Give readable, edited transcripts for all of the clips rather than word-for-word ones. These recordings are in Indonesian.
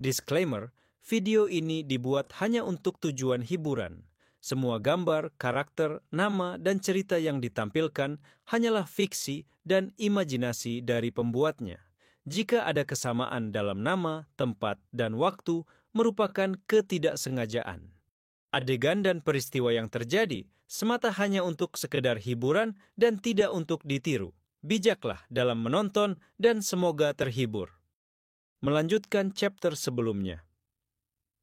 Disclaimer, video ini dibuat hanya untuk tujuan hiburan. Semua gambar, karakter, nama, dan cerita yang ditampilkan hanyalah fiksi dan imajinasi dari pembuatnya. Jika ada kesamaan dalam nama, tempat, dan waktu, merupakan ketidaksengajaan. Adegan dan peristiwa yang terjadi semata hanya untuk sekedar hiburan dan tidak untuk ditiru. Bijaklah dalam menonton dan semoga terhibur. Melanjutkan chapter sebelumnya.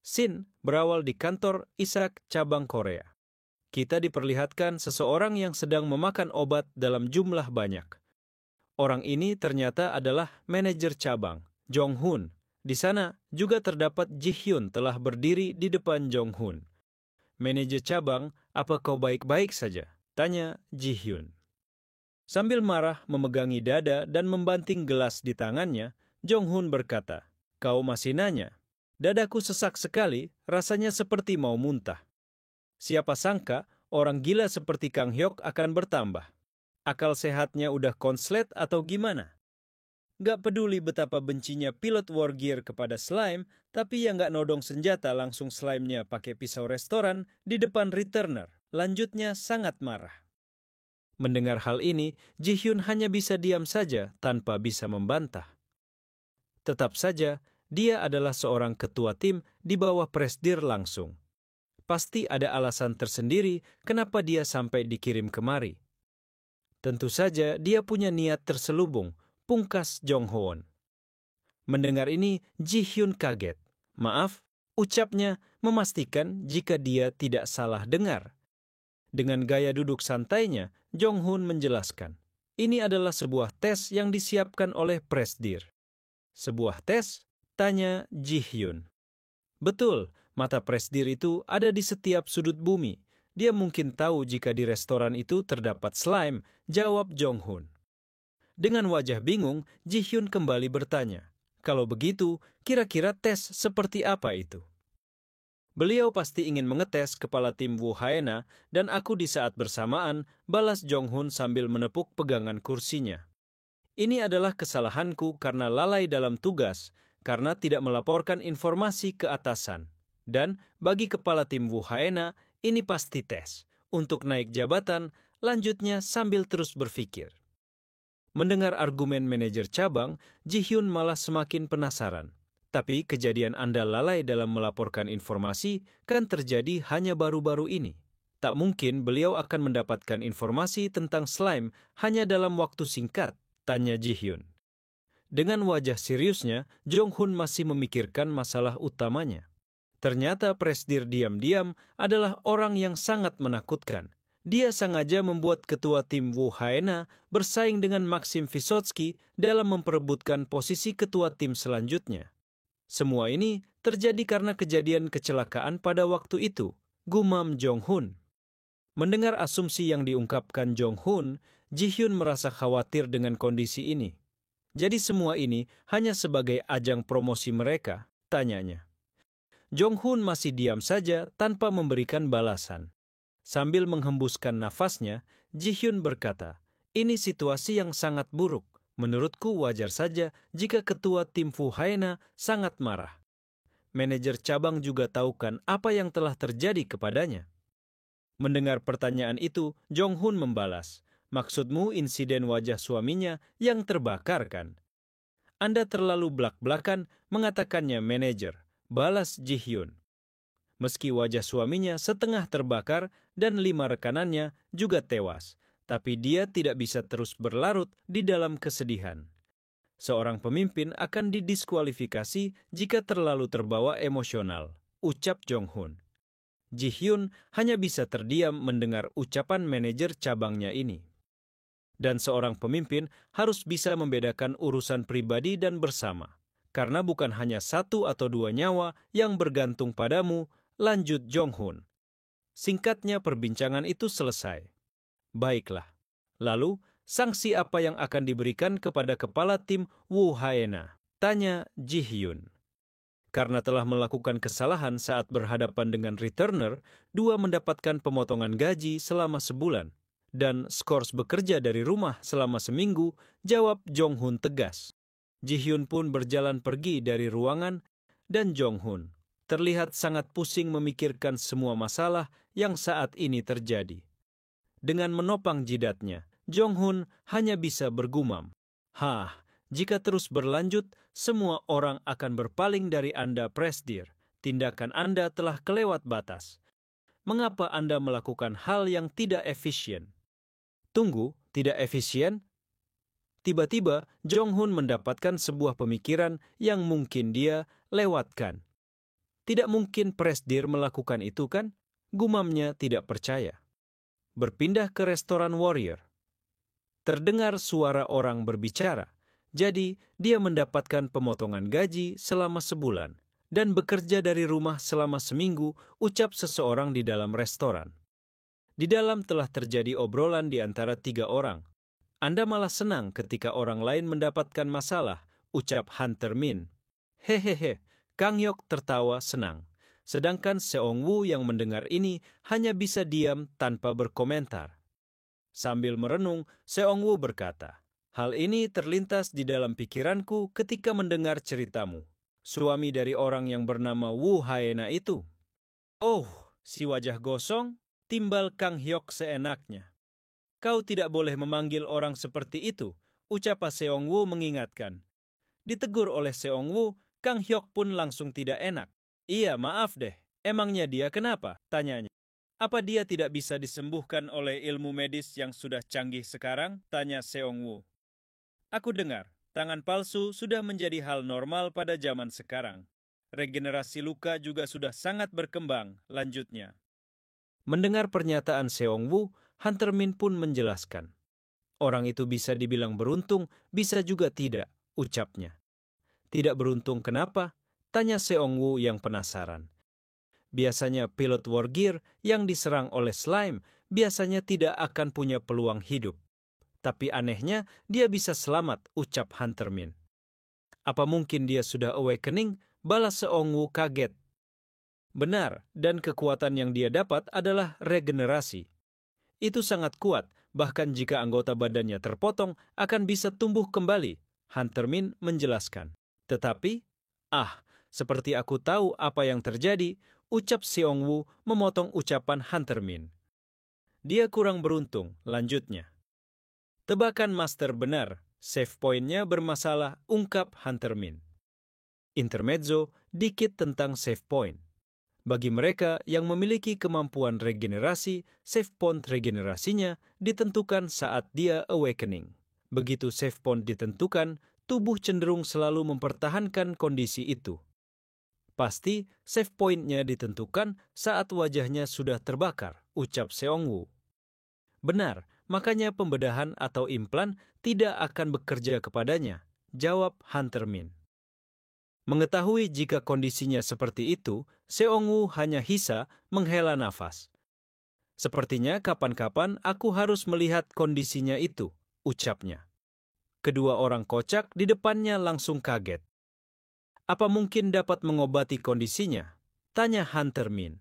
Scene berawal di kantor Isaac cabang Korea. Kita diperlihatkan seseorang yang sedang memakan obat dalam jumlah banyak. Orang ini ternyata adalah manajer cabang, Jong Hoon. Di sana juga terdapat Ji Hyun telah berdiri di depan Jong Hoon. Manajer cabang, apa kau baik-baik saja? Tanya Ji Hyun. Sambil marah memegangi dada dan membanting gelas di tangannya, Jong Hoon berkata, "Kau masih nanya? Dadaku sesak sekali, rasanya seperti mau muntah. Siapa sangka orang gila seperti Kang Hyok akan bertambah. Akal sehatnya udah konslet atau gimana? Gak peduli betapa bencinya pilot War Gear kepada slime, tapi yang gak nodong senjata langsung slime-nya pakai pisau restoran di depan returner. Lanjutnya sangat marah." Mendengar hal ini, Ji Hyun hanya bisa diam saja tanpa bisa membantah. Tetap saja, dia adalah seorang ketua tim di bawah Presdir langsung. Pasti ada alasan tersendiri kenapa dia sampai dikirim kemari. Tentu saja dia punya niat terselubung, pungkas Jong Hoon. Mendengar ini, Ji Hyun kaget. Maaf, ucapnya memastikan jika dia tidak salah dengar. Dengan gaya duduk santainya, Jong Hoon menjelaskan, ini adalah sebuah tes yang disiapkan oleh Presdir. Sebuah tes? Tanya Ji Hyun. Betul, mata Presdir itu ada di setiap sudut bumi. Dia mungkin tahu jika di restoran itu terdapat slime, jawab Jong Hoon. Dengan wajah bingung, Ji Hyun kembali bertanya, kalau begitu, kira-kira tes seperti apa itu? Beliau pasti ingin mengetes kepala tim Wu Haena dan aku di saat bersamaan, balas Jong Hoon sambil menepuk pegangan kursinya. Ini adalah kesalahanku karena lalai dalam tugas, karena tidak melaporkan informasi ke atasan. Dan bagi kepala tim Wu Haena, ini pasti tes. Untuk naik jabatan, lanjutnya sambil terus berpikir. Mendengar argumen manajer cabang, Ji Hyun malah semakin penasaran. Tapi kejadian Anda lalai dalam melaporkan informasi kan terjadi hanya baru-baru ini. Tak mungkin beliau akan mendapatkan informasi tentang slime hanya dalam waktu singkat, tanya Ji Hyun. Dengan wajah seriusnya, Jong Hoon masih memikirkan masalah utamanya. Ternyata Presdir diam-diam adalah orang yang sangat menakutkan. Dia sengaja membuat ketua tim Wu Haena bersaing dengan Maxim Vysotsky dalam memperebutkan posisi ketua tim selanjutnya. Semua ini terjadi karena kejadian kecelakaan pada waktu itu, gumam Jong Hoon. Mendengar asumsi yang diungkapkan Jong Hoon, Ji Hyun merasa khawatir dengan kondisi ini. Jadi semua ini hanya sebagai ajang promosi mereka, tanyanya. Jong Hoon masih diam saja tanpa memberikan balasan. Sambil menghembuskan nafasnya, Ji Hyun berkata, ini situasi yang sangat buruk. Menurutku wajar saja jika ketua tim Wu Haena sangat marah. Manajer cabang juga tahu kan apa yang telah terjadi kepadanya. Mendengar pertanyaan itu, Jong Hoon membalas, maksudmu insiden wajah suaminya yang terbakar kan? Anda terlalu blak-blakan mengatakannya manajer, balas Ji Hyun. Meski wajah suaminya setengah terbakar dan 5 rekanannya juga tewas, tapi dia tidak bisa terus berlarut di dalam kesedihan. Seorang pemimpin akan didiskualifikasi jika terlalu terbawa emosional, ucap Jong Hoon. Ji Hyun hanya bisa terdiam mendengar ucapan manajer cabangnya ini. Dan seorang pemimpin harus bisa membedakan urusan pribadi dan bersama. Karena bukan hanya 1 atau 2 nyawa yang bergantung padamu, lanjut Jong Hoon. Singkatnya perbincangan itu selesai. Baiklah. Lalu, sanksi apa yang akan diberikan kepada kepala tim Wu Haena? Tanya Ji Hyun. Karena telah melakukan kesalahan saat berhadapan dengan returner, 2 mendapatkan pemotongan gaji selama sebulan. Dan skors bekerja dari rumah selama seminggu, jawab Jong Hoon tegas. Ji Hyun pun berjalan pergi dari ruangan dan Jong Hun terlihat sangat pusing memikirkan semua masalah yang saat ini terjadi. Dengan menopang jidatnya, Jong Hun hanya bisa bergumam, jika terus berlanjut, semua orang akan berpaling dari Anda, Presdir. Tindakan Anda telah kelewat batas. Mengapa Anda melakukan hal yang tidak efisien?" "Tunggu, tidak efisien?" Tiba-tiba, Jong Hun mendapatkan sebuah pemikiran yang mungkin dia lewatkan. "Tidak mungkin Presdir melakukan itu, kan?" Gumamnya tidak percaya. Berpindah ke restoran Warrior. Terdengar suara orang berbicara. Jadi, dia mendapatkan pemotongan gaji selama sebulan dan bekerja dari rumah selama seminggu, ucap seseorang di dalam restoran. Di dalam telah terjadi obrolan di antara 3 orang. "Anda malah senang ketika orang lain mendapatkan masalah," ucap Hunter Min. "Hehehe," Kang Hyok tertawa senang. Sedangkan Seong Woo yang mendengar ini hanya bisa diam tanpa berkomentar. Sambil merenung, Seong Woo berkata, "Hal ini terlintas di dalam pikiranku ketika mendengar ceritamu. Suami dari orang yang bernama Woo Haena itu." "Oh, si wajah gosong," timbal Kang Hyok seenaknya. "Kau tidak boleh memanggil orang seperti itu," ucap Seong Woo mengingatkan. Ditegur oleh Seong Woo, Kang Hyok pun langsung tidak enak. "Iya, maaf deh. Emangnya dia kenapa?" tanyanya. "Apa dia tidak bisa disembuhkan oleh ilmu medis yang sudah canggih sekarang?" tanya Seong Woo. "Aku dengar, tangan palsu sudah menjadi hal normal pada zaman sekarang. Regenerasi luka juga sudah sangat berkembang," lanjutnya. Mendengar pernyataan Seong Woo, Hunter Min pun menjelaskan. "Orang itu bisa dibilang beruntung, bisa juga tidak," ucapnya. "Tidak beruntung kenapa?" tanya Seong Woo yang penasaran. "Biasanya pilot Wargear yang diserang oleh slime biasanya tidak akan punya peluang hidup. Tapi anehnya dia bisa selamat," ucap Hunter Min. "Apa mungkin dia sudah awakening?" balas Seong Woo kaget. "Benar, dan kekuatan yang dia dapat adalah regenerasi. Itu sangat kuat, bahkan jika anggota badannya terpotong akan bisa tumbuh kembali," Hunter Min menjelaskan. "Tetapi, seperti aku tahu apa yang terjadi," ucap Seong Woo memotong ucapan Hunter Min. "Dia kurang beruntung," lanjutnya. "Tebakan Master benar, save point-nya bermasalah," ungkap Hunter Min. Intermezzo dikit tentang save point. Bagi mereka yang memiliki kemampuan regenerasi, save point regenerasinya ditentukan saat dia awakening. Begitu save point ditentukan, tubuh cenderung selalu mempertahankan kondisi itu. "Pasti save point-nya ditentukan saat wajahnya sudah terbakar," ucap Seong Woo. "Benar, makanya pembedahan atau implan tidak akan bekerja kepadanya," jawab Hunter Min. Mengetahui jika kondisinya seperti itu, Seong Woo hanya hisa menghela nafas. "Sepertinya kapan-kapan aku harus melihat kondisinya itu," ucapnya. Kedua orang kocak di depannya langsung kaget. "Apa mungkin dapat mengobati kondisinya?" tanya Hunter Min.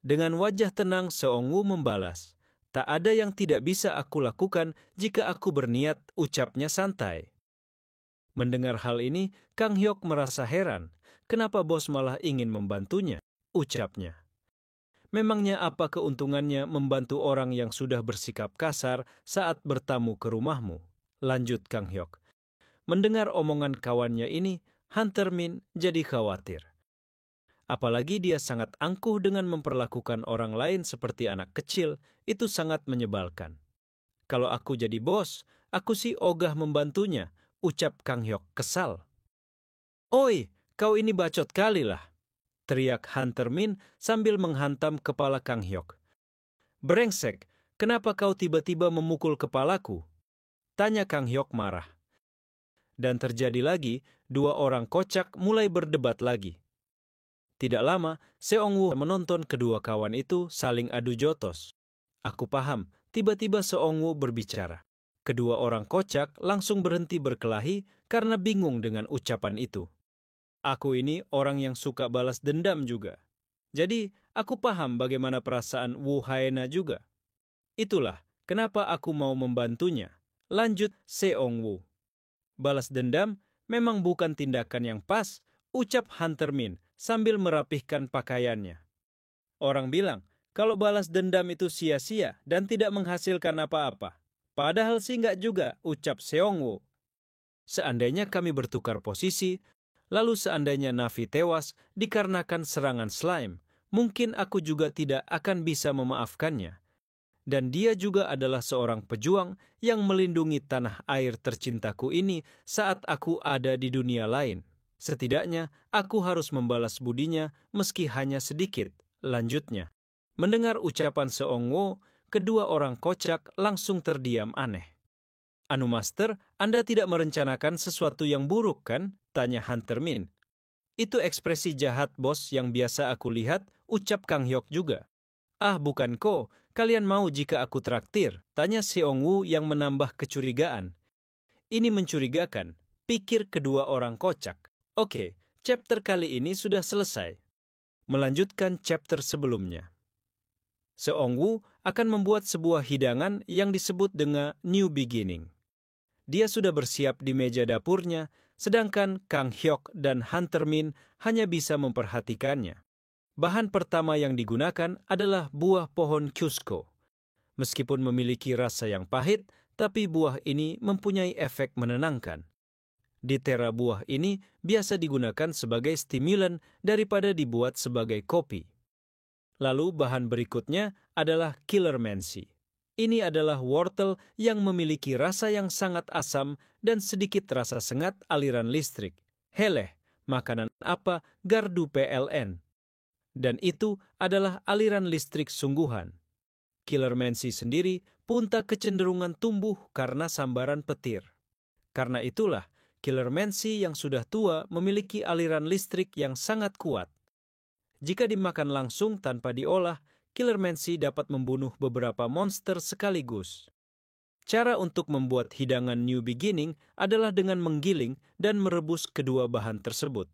Dengan wajah tenang Seong Woo membalas, "Tak ada yang tidak bisa aku lakukan jika aku berniat," ucapnya santai. Mendengar hal ini, Kang Hyok merasa heran. "Kenapa bos malah ingin membantunya?" ucapnya. "Memangnya apa keuntungannya membantu orang yang sudah bersikap kasar saat bertamu ke rumahmu?" lanjut Kang Hyok. Mendengar omongan kawannya ini, Hunter Min jadi khawatir. Apalagi dia sangat angkuh dengan memperlakukan orang lain seperti anak kecil, itu sangat menyebalkan. "Kalau aku jadi bos, aku sih ogah membantunya," ucap Kang Hyok kesal. "Oi, kau ini bacot kali lah," teriak Hunter Min sambil menghantam kepala Kang Hyok. "Brengsek, kenapa kau tiba-tiba memukul kepalaku?" tanya Kang Hyok marah. Dan terjadi lagi, dua orang kocak mulai berdebat lagi. Tidak lama, Seong Woo menonton kedua kawan itu saling adu jotos. "Aku paham," tiba-tiba Seong Woo berbicara. Kedua orang kocak langsung berhenti berkelahi karena bingung dengan ucapan itu. "Aku ini orang yang suka balas dendam juga. Jadi, aku paham bagaimana perasaan Woo Haena juga. Itulah kenapa aku mau membantunya," lanjut Seong Woo. "Balas dendam memang bukan tindakan yang pas," ucap Hunter Min sambil merapihkan pakaiannya. Orang bilang, kalau balas dendam itu sia-sia dan tidak menghasilkan apa-apa. Padahal sih nggak juga, ucap Seongwoo. Seandainya kami bertukar posisi, lalu seandainya Navi tewas dikarenakan serangan slime, mungkin aku juga tidak akan bisa memaafkannya. Dan dia juga adalah seorang pejuang yang melindungi tanah air tercintaku ini saat aku ada di dunia lain. Setidaknya, aku harus membalas budinya meski hanya sedikit, lanjutnya. Mendengar ucapan Seongwoo, kedua orang kocak langsung terdiam aneh. Anu Master, Anda tidak merencanakan sesuatu yang buruk kan? Tanya Hunter Min. Itu ekspresi jahat bos yang biasa aku lihat, ucap Kang Hyok juga. Ah bukan kok, kalian mau jika aku traktir? Tanya Seongwoo yang menambah kecurigaan. Ini mencurigakan, pikir kedua orang kocak. Oke, chapter kali ini sudah selesai. Melanjutkan chapter sebelumnya. Seongwoo akan membuat sebuah hidangan yang disebut dengan New Beginning. Dia sudah bersiap di meja dapurnya, sedangkan Kang Hyok dan Hunter Min hanya bisa memperhatikannya. Bahan pertama yang digunakan adalah buah pohon Cusco. Meskipun memiliki rasa yang pahit, tapi buah ini mempunyai efek menenangkan. Di Terra buah ini biasa digunakan sebagai stimulan daripada dibuat sebagai kopi. Lalu bahan berikutnya adalah Killermancy. Ini adalah wortel yang memiliki rasa yang sangat asam dan sedikit rasa sengat aliran listrik. Heleh, makanan apa? Gardu PLN. Dan itu adalah aliran listrik sungguhan. Killermancy sendiri pun tak kecenderungan tumbuh karena sambaran petir. Karena itulah, Killermancy yang sudah tua memiliki aliran listrik yang sangat kuat. Jika dimakan langsung tanpa diolah, Killermancy dapat membunuh beberapa monster sekaligus. Cara untuk membuat hidangan New Beginning adalah dengan menggiling dan merebus kedua bahan tersebut.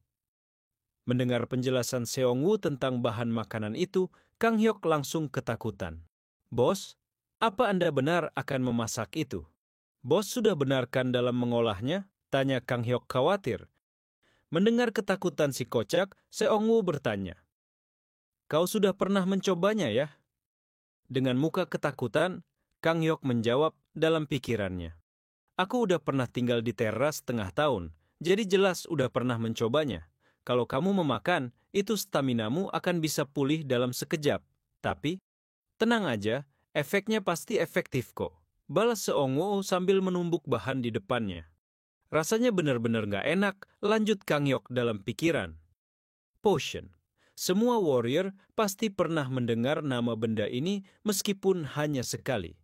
Mendengar penjelasan Seongwoo tentang bahan makanan itu, Kang Hyok langsung ketakutan. Bos, apa Anda benar akan memasak itu? Bos sudah benarkan dalam mengolahnya? Tanya Kang Hyok khawatir. Mendengar ketakutan si kocak, Seongwoo bertanya. Kau sudah pernah mencobanya ya? Dengan muka ketakutan, Kang Hyok menjawab dalam pikirannya. Aku udah pernah tinggal di teras setengah tahun, jadi jelas udah pernah mencobanya. Kalau kamu memakan, itu staminamu akan bisa pulih dalam sekejap. Tapi, tenang aja, efeknya pasti efektif kok. Balas Seongwoo sambil menumbuk bahan di depannya. Rasanya benar-benar gak enak, lanjut Kang Hyok dalam pikiran. Potion. Semua warrior pasti pernah mendengar nama benda ini meskipun hanya sekali.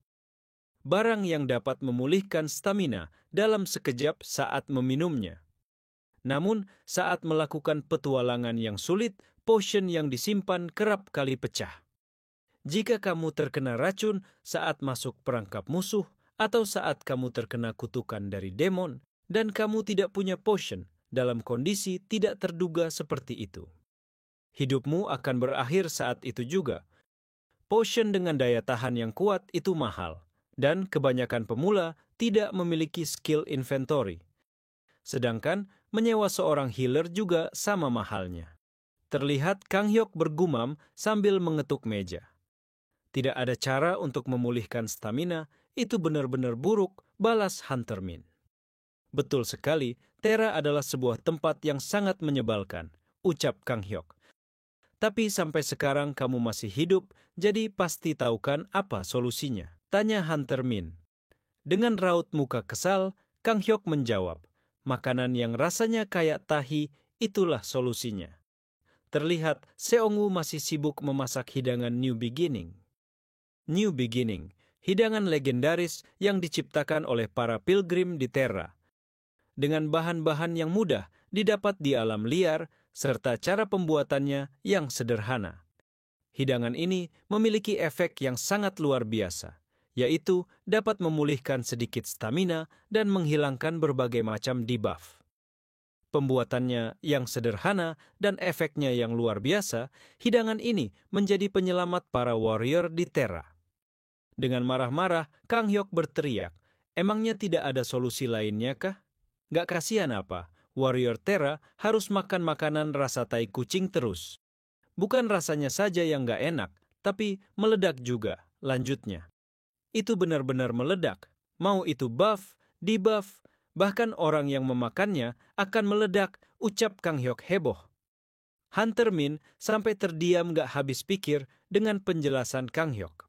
Barang yang dapat memulihkan stamina dalam sekejap saat meminumnya. Namun, saat melakukan petualangan yang sulit, potion yang disimpan kerap kali pecah. Jika kamu terkena racun saat masuk perangkap musuh, atau saat kamu terkena kutukan dari demon, dan kamu tidak punya potion dalam kondisi tidak terduga seperti itu. Hidupmu akan berakhir saat itu juga. Potion dengan daya tahan yang kuat itu mahal, dan kebanyakan pemula tidak memiliki skill inventory. Sedangkan menyewa seorang healer juga sama mahalnya. Terlihat Kang Hyok bergumam sambil mengetuk meja. Tidak ada cara untuk memulihkan stamina, itu benar-benar buruk, balas Hunter Min. Betul sekali, Terra adalah sebuah tempat yang sangat menyebalkan, ucap Kang Hyok. Tapi sampai sekarang kamu masih hidup, jadi pasti tahu kan apa solusinya? Tanya Hunter Min. Dengan raut muka kesal, Kang Hyok menjawab, makanan yang rasanya kayak tahi, itulah solusinya. Terlihat Seongwoo masih sibuk memasak hidangan New Beginning. New Beginning, hidangan legendaris yang diciptakan oleh para pilgrim di Terra. Dengan bahan-bahan yang mudah didapat di alam liar, serta cara pembuatannya yang sederhana. Hidangan ini memiliki efek yang sangat luar biasa, yaitu dapat memulihkan sedikit stamina dan menghilangkan berbagai macam debuff. Pembuatannya yang sederhana dan efeknya yang luar biasa, hidangan ini menjadi penyelamat para warrior di Terra. Dengan marah-marah, Kang Hyok berteriak, emangnya tidak ada solusi lainnya kah? Gak kasihan apa? Warrior Terra harus makan makanan rasa tai kucing terus. Bukan rasanya saja yang gak enak, tapi meledak juga, lanjutnya. Itu benar-benar meledak. Mau itu buff, debuff, bahkan orang yang memakannya akan meledak, ucap Kang Hyok heboh. Hunter Min sampai terdiam gak habis pikir dengan penjelasan Kang Hyok.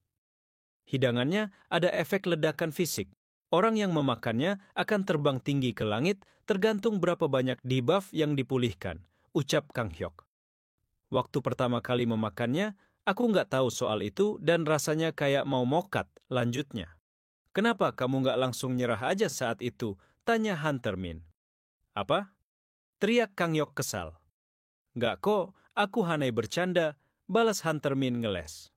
Hidangannya ada efek ledakan fisik. Orang yang memakannya akan terbang tinggi ke langit tergantung berapa banyak debuff yang dipulihkan, ucap Kang Hyok. Waktu pertama kali memakannya, aku nggak tahu soal itu dan rasanya kayak mau mokat, lanjutnya. Kenapa kamu nggak langsung nyerah aja saat itu? Tanya Hunter Min. Apa? Teriak Kang Hyok kesal. Nggak kok, aku hanai bercanda, balas Hunter Min ngeles.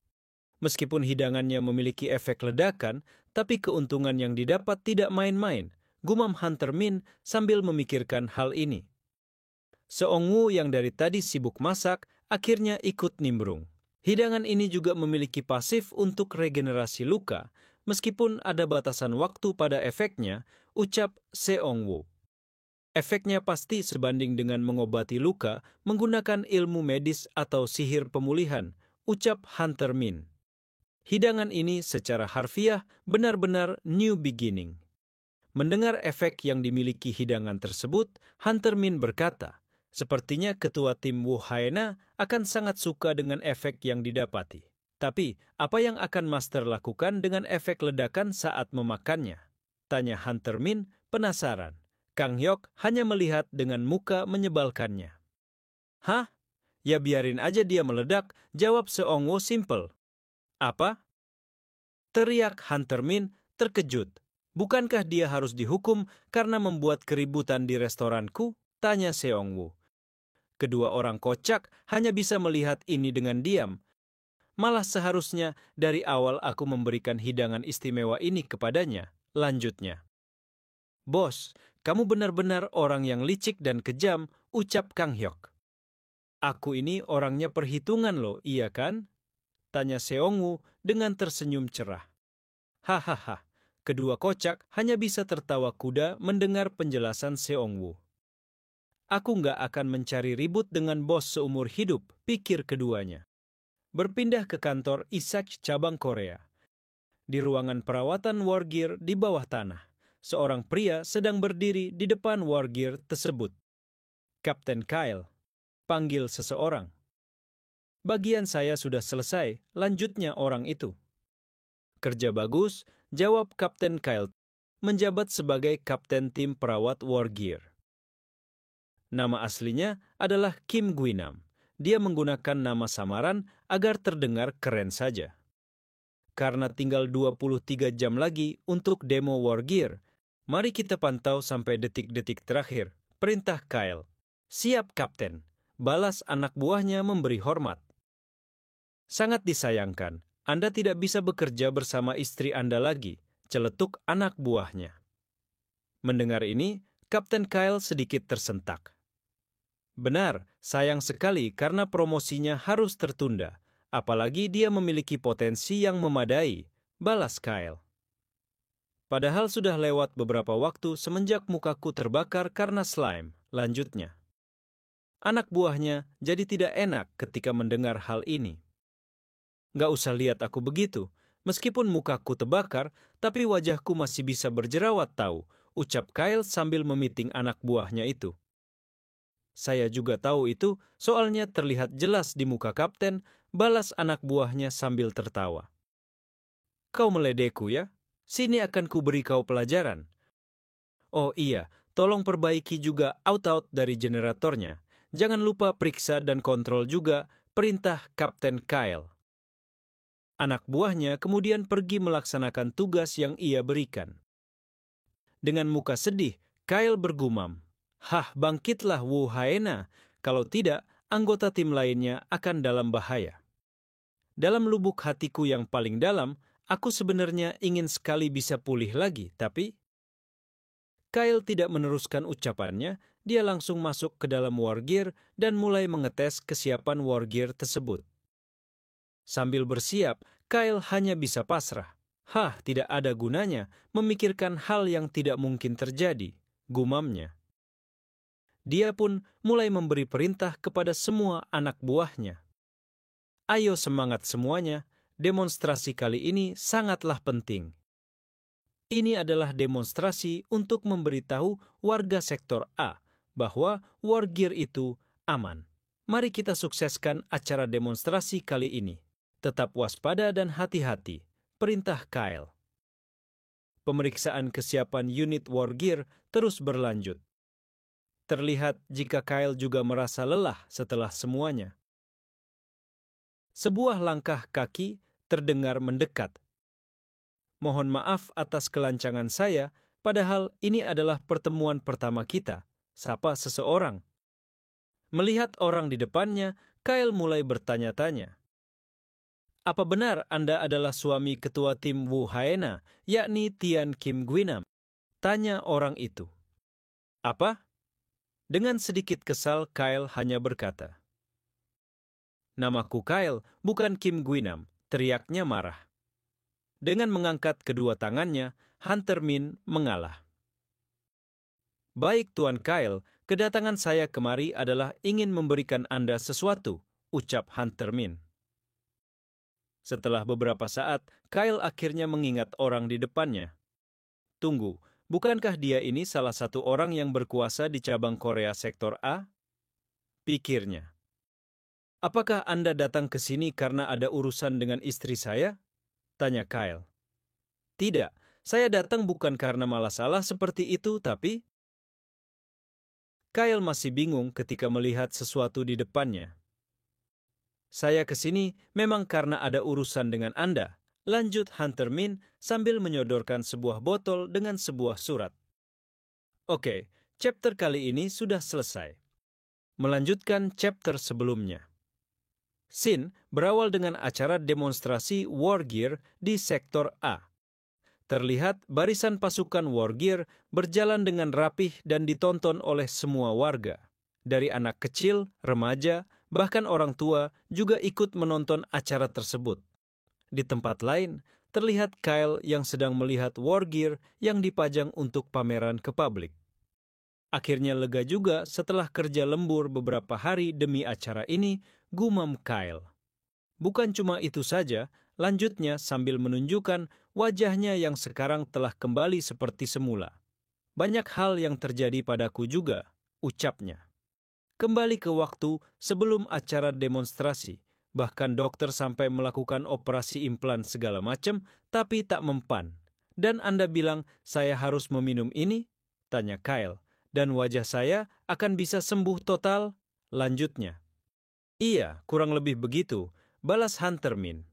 Meskipun hidangannya memiliki efek ledakan, tapi keuntungan yang didapat tidak main-main, gumam Hunter Min sambil memikirkan hal ini. Seong Woo yang dari tadi sibuk masak, akhirnya ikut nimbrung. Hidangan ini juga memiliki pasif untuk regenerasi luka, meskipun ada batasan waktu pada efeknya, ucap Seong Woo. Efeknya pasti sebanding dengan mengobati luka menggunakan ilmu medis atau sihir pemulihan, ucap Hunter Min. Hidangan ini secara harfiah benar-benar new beginning. Mendengar efek yang dimiliki hidangan tersebut, Hunter Min berkata, sepertinya ketua tim Wu Haena akan sangat suka dengan efek yang didapati. Tapi, apa yang akan Master lakukan dengan efek ledakan saat memakannya? Tanya Hunter Min penasaran. Kang Hyok hanya melihat dengan muka menyebalkannya. Hah? Ya biarin aja dia meledak, jawab Seong Woo simple. Apa? Teriak Hunter Min terkejut. Bukankah dia harus dihukum karena membuat keributan di restoranku? Tanya Seong Woo. Kedua orang kocak hanya bisa melihat ini dengan diam. Malah seharusnya dari awal aku memberikan hidangan istimewa ini kepadanya. Lanjutnya. Bos, kamu benar-benar orang yang licik dan kejam, ucap Kang Hyok. Aku ini orangnya perhitungan loh, iya kan? Tanya Seong Woo dengan tersenyum cerah. Hahaha, kedua kocak hanya bisa tertawa kuda mendengar penjelasan Seong Woo. Aku nggak akan mencari ribut dengan bos seumur hidup, pikir keduanya. Berpindah ke kantor Isach cabang Korea. Di ruangan perawatan Wargear di bawah tanah, seorang pria sedang berdiri di depan Wargear tersebut. Kapten Kyle, panggil seseorang. Bagian saya sudah selesai, lanjutnya orang itu. Kerja bagus, jawab Kapten Kyle, menjabat sebagai kapten tim perawat Wargear. Nama aslinya adalah Kim Guinam. Dia menggunakan nama samaran agar terdengar keren saja. Karena tinggal 23 jam lagi untuk demo Wargear, mari kita pantau sampai detik-detik terakhir, perintah Kyle. Siap, Kapten, balas anak buahnya memberi hormat. Sangat disayangkan, Anda tidak bisa bekerja bersama istri Anda lagi, celetuk anak buahnya. Mendengar ini, Kapten Kyle sedikit tersentak. Benar, sayang sekali karena promosinya harus tertunda, apalagi dia memiliki potensi yang memadai, balas Kyle. Padahal sudah lewat beberapa waktu semenjak mukaku terbakar karena slime, lanjutnya. Anak buahnya jadi tidak enak ketika mendengar hal ini. Nggak usah lihat aku begitu. Meskipun mukaku terbakar, tapi wajahku masih bisa berjerawat tahu, ucap Kyle sambil memiting anak buahnya itu. Saya juga tahu itu, soalnya terlihat jelas di muka kapten, balas anak buahnya sambil tertawa. Kau meledekku ya? Sini akan kuberi kau pelajaran. Oh iya, tolong perbaiki juga out-out dari generatornya. Jangan lupa periksa dan kontrol juga, perintah Kapten Kyle. Anak buahnya kemudian pergi melaksanakan tugas yang ia berikan. Dengan muka sedih, Kyle bergumam, "Hah, bangkitlah Wu Haena, kalau tidak, anggota tim lainnya akan dalam bahaya." Dalam lubuk hatiku yang paling dalam, aku sebenarnya ingin sekali bisa pulih lagi, tapi... Kyle tidak meneruskan ucapannya, dia langsung masuk ke dalam Wargear dan mulai mengetes kesiapan Wargear tersebut. Sambil bersiap, Kyle hanya bisa pasrah. Hah, tidak ada gunanya memikirkan hal yang tidak mungkin terjadi, gumamnya. Dia pun mulai memberi perintah kepada semua anak buahnya. Ayo semangat semuanya, demonstrasi kali ini sangatlah penting. Ini adalah demonstrasi untuk memberitahu warga sektor A bahwa war gear itu aman. Mari kita sukseskan acara demonstrasi kali ini. Tetap waspada dan hati-hati, perintah Kyle. Pemeriksaan kesiapan unit war gear terus berlanjut. Terlihat jika Kyle juga merasa lelah setelah semuanya. Sebuah langkah kaki terdengar mendekat. Mohon maaf atas kelancangan saya, padahal ini adalah pertemuan pertama kita, sapa seseorang. Melihat orang di depannya, Kyle mulai bertanya-tanya. Apa benar Anda adalah suami ketua tim Wu Haena, yakni Tian Kim Gwinam? Tanya orang itu. Apa? Dengan sedikit kesal, Kyle hanya berkata, "Namaku Kyle, bukan Kim Gwinam," teriaknya marah. Dengan mengangkat kedua tangannya, Hunter Min mengalah. "Baik Tuan Kyle, kedatangan saya kemari adalah ingin memberikan Anda sesuatu," ucap Hunter Min. Setelah beberapa saat, Kyle akhirnya mengingat orang di depannya. Tunggu, bukankah dia ini salah satu orang yang berkuasa di cabang Korea Sektor A? Pikirnya. Apakah Anda datang ke sini karena ada urusan dengan istri saya? Tanya Kyle. Tidak, saya datang bukan karena masalah seperti itu, tapi... Kyle masih bingung ketika melihat sesuatu di depannya. Saya ke sini memang karena ada urusan dengan Anda, lanjut Hunter Min sambil menyodorkan sebuah botol dengan sebuah surat. Oke, chapter kali ini sudah selesai. Melanjutkan chapter sebelumnya. Scene berawal dengan acara demonstrasi war gear di sektor A. Terlihat barisan pasukan war gear berjalan dengan rapih dan ditonton oleh semua warga. Dari anak kecil, remaja, bahkan orang tua juga ikut menonton acara tersebut. Di tempat lain, terlihat Kyle yang sedang melihat war gear yang dipajang untuk pameran ke publik. Akhirnya lega juga setelah kerja lembur beberapa hari demi acara ini, gumam Kyle. Bukan cuma itu saja, lanjutnya sambil menunjukkan wajahnya yang sekarang telah kembali seperti semula. Banyak hal yang terjadi padaku juga, ucapnya. Kembali ke waktu sebelum acara demonstrasi, bahkan dokter sampai melakukan operasi implan segala macam, tapi tak mempan. Dan Anda bilang saya harus meminum ini? Tanya Kyle. Dan wajah saya akan bisa sembuh total? Lanjutnya. Iya, kurang lebih begitu, balas Hunter Min.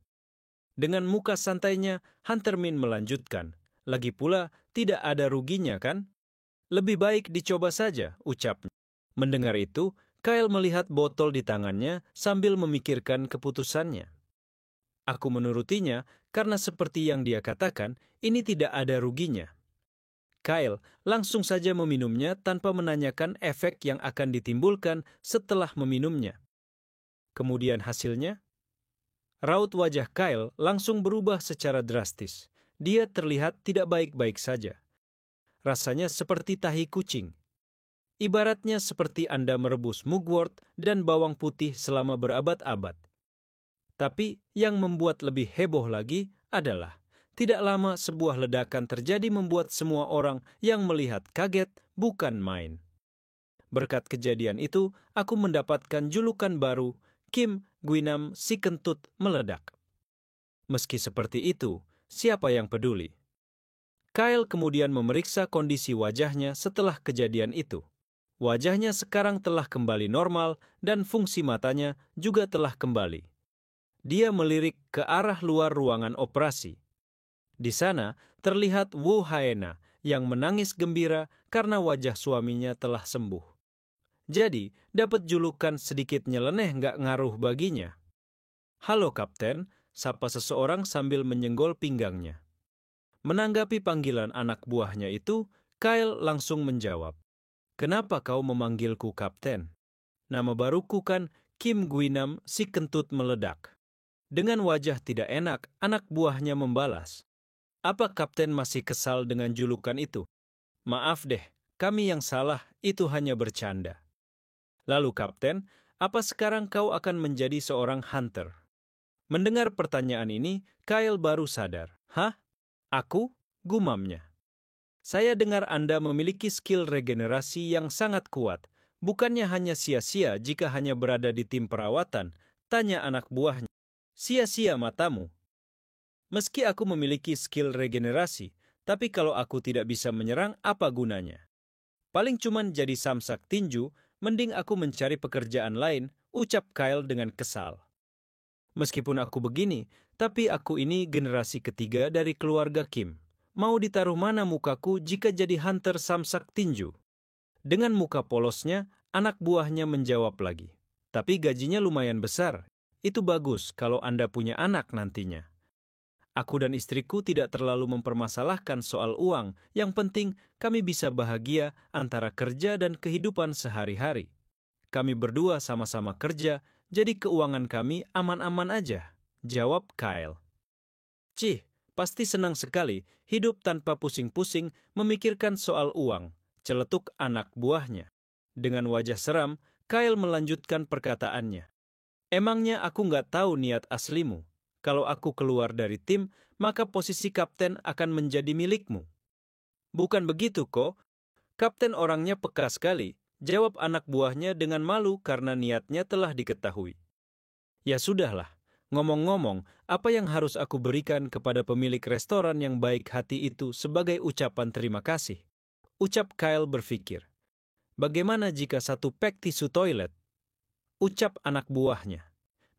Dengan muka santainya, Hunter Min melanjutkan. Lagi pula, tidak ada ruginya kan? Lebih baik dicoba saja, ucapnya. Mendengar itu, Kyle melihat botol di tangannya sambil memikirkan keputusannya. Aku menurutinya karena seperti yang dia katakan, ini tidak ada ruginya. Kyle langsung saja meminumnya tanpa menanyakan efek yang akan ditimbulkan setelah meminumnya. Kemudian hasilnya? Raut wajah Kyle langsung berubah secara drastis. Dia terlihat tidak baik-baik saja. Rasanya seperti tahi kucing. Ibaratnya seperti Anda merebus mugwort dan bawang putih selama berabad-abad. Tapi yang membuat lebih heboh lagi adalah tidak lama sebuah ledakan terjadi membuat semua orang yang melihat kaget bukan main. Berkat kejadian itu, aku mendapatkan julukan baru, Kim Gwinam si kentut meledak. Meski seperti itu, siapa yang peduli? Kyle kemudian memeriksa kondisi wajahnya setelah kejadian itu. Wajahnya sekarang telah kembali normal dan fungsi matanya juga telah kembali. Dia melirik ke arah luar ruangan operasi. Di sana terlihat Wu Haena yang menangis gembira karena wajah suaminya telah sembuh. Jadi, dapat julukan sedikit nyeleneh nggak ngaruh baginya. Halo Kapten, sapa seseorang sambil menyenggol pinggangnya. Menanggapi panggilan anak buahnya itu, Kyle langsung menjawab. Kenapa kau memanggilku Kapten? Nama baruku kan Kim Gwinam si kentut meledak. Dengan wajah tidak enak, anak buahnya membalas. Apa Kapten masih kesal dengan julukan itu? Maaf deh, kami yang salah, itu hanya bercanda. Lalu Kapten, apa sekarang kau akan menjadi seorang hunter? Mendengar pertanyaan ini, Kyle baru sadar. Hah? Aku? Gumamnya. Saya dengar Anda memiliki skill regenerasi yang sangat kuat. Bukannya hanya sia-sia jika hanya berada di tim perawatan, tanya anak buahnya. Sia-sia matamu. Meski aku memiliki skill regenerasi, tapi kalau aku tidak bisa menyerang, apa gunanya? Paling cuman jadi samsak tinju, mending aku mencari pekerjaan lain, ucap Kyle dengan kesal. Meskipun aku begini, tapi aku ini generasi ketiga dari keluarga Kim. Mau ditaruh mana mukaku jika jadi hunter samsak tinju? Dengan muka polosnya, anak buahnya menjawab lagi. Tapi gajinya lumayan besar. Itu bagus kalau Anda punya anak nantinya. Aku dan istriku tidak terlalu mempermasalahkan soal uang. Yang penting kami bisa bahagia antara kerja dan kehidupan sehari-hari. Kami berdua sama-sama kerja, jadi keuangan kami aman-aman aja, jawab Kyle. Cih, pasti senang sekali hidup tanpa pusing-pusing memikirkan soal uang, celetuk anak buahnya. Dengan wajah seram, Kyle melanjutkan perkataannya. Emangnya aku nggak tahu niat aslimu? Kalau aku keluar dari tim, maka posisi kapten akan menjadi milikmu. Bukan begitu kok. Kapten orangnya peka sekali, jawab anak buahnya dengan malu karena niatnya telah diketahui. Ya sudahlah, ngomong-ngomong, apa yang harus aku berikan kepada pemilik restoran yang baik hati itu sebagai ucapan terima kasih? Ucap Kyle berpikir. Bagaimana jika 1 pek tisu toilet? Ucap anak buahnya.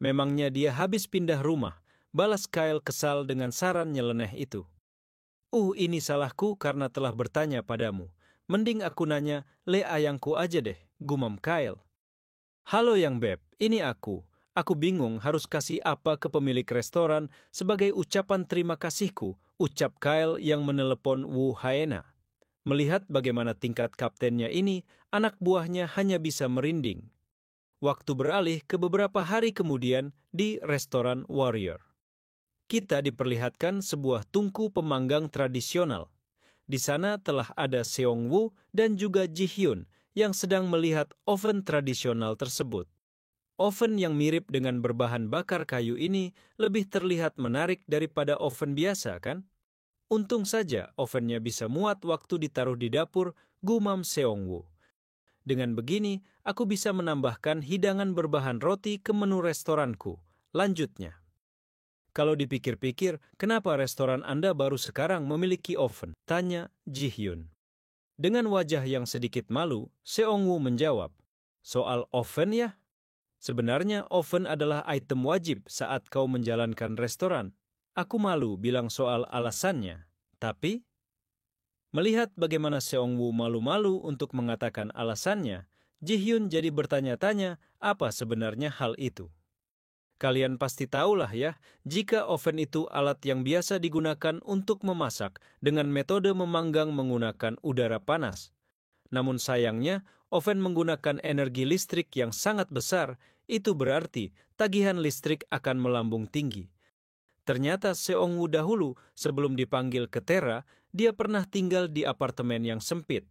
Memangnya dia habis pindah rumah, balas Kyle kesal dengan saran nyeleneh itu. Ini salahku karena telah bertanya padamu. Mending aku nanya, le ayangku aja deh, gumam Kyle. Halo yang beb, ini aku. Aku bingung harus kasih apa ke pemilik restoran sebagai ucapan terima kasihku, ucap Kyle yang menelepon Wu Haena. Melihat bagaimana tingkat kaptennya ini, anak buahnya hanya bisa merinding. Waktu beralih ke beberapa hari kemudian di restoran Warrior. Kita diperlihatkan sebuah tungku pemanggang tradisional. Di sana telah ada Seong Woo dan juga Ji Hyun yang sedang melihat oven tradisional tersebut. Oven yang mirip dengan berbahan bakar kayu ini lebih terlihat menarik daripada oven biasa, kan? Untung saja ovennya bisa muat waktu ditaruh di dapur, gumam Seong Woo. Dengan begini, aku bisa menambahkan hidangan berbahan roti ke menu restoranku. Lanjutnya. Kalau dipikir-pikir, kenapa restoran Anda baru sekarang memiliki oven? Tanya Ji Hyun. Dengan wajah yang sedikit malu, Seong Woo menjawab, soal oven ya? Sebenarnya oven adalah item wajib saat kau menjalankan restoran. Aku malu bilang soal alasannya, tapi melihat bagaimana Seong Woo malu-malu untuk mengatakan alasannya, Ji Hyun jadi bertanya-tanya apa sebenarnya hal itu. Kalian pasti tahulah ya, jika oven itu alat yang biasa digunakan untuk memasak dengan metode memanggang menggunakan udara panas. Namun sayangnya, oven menggunakan energi listrik yang sangat besar, itu berarti tagihan listrik akan melambung tinggi. Ternyata Seong Woo dahulu, sebelum dipanggil ke Tera, dia pernah tinggal di apartemen yang sempit.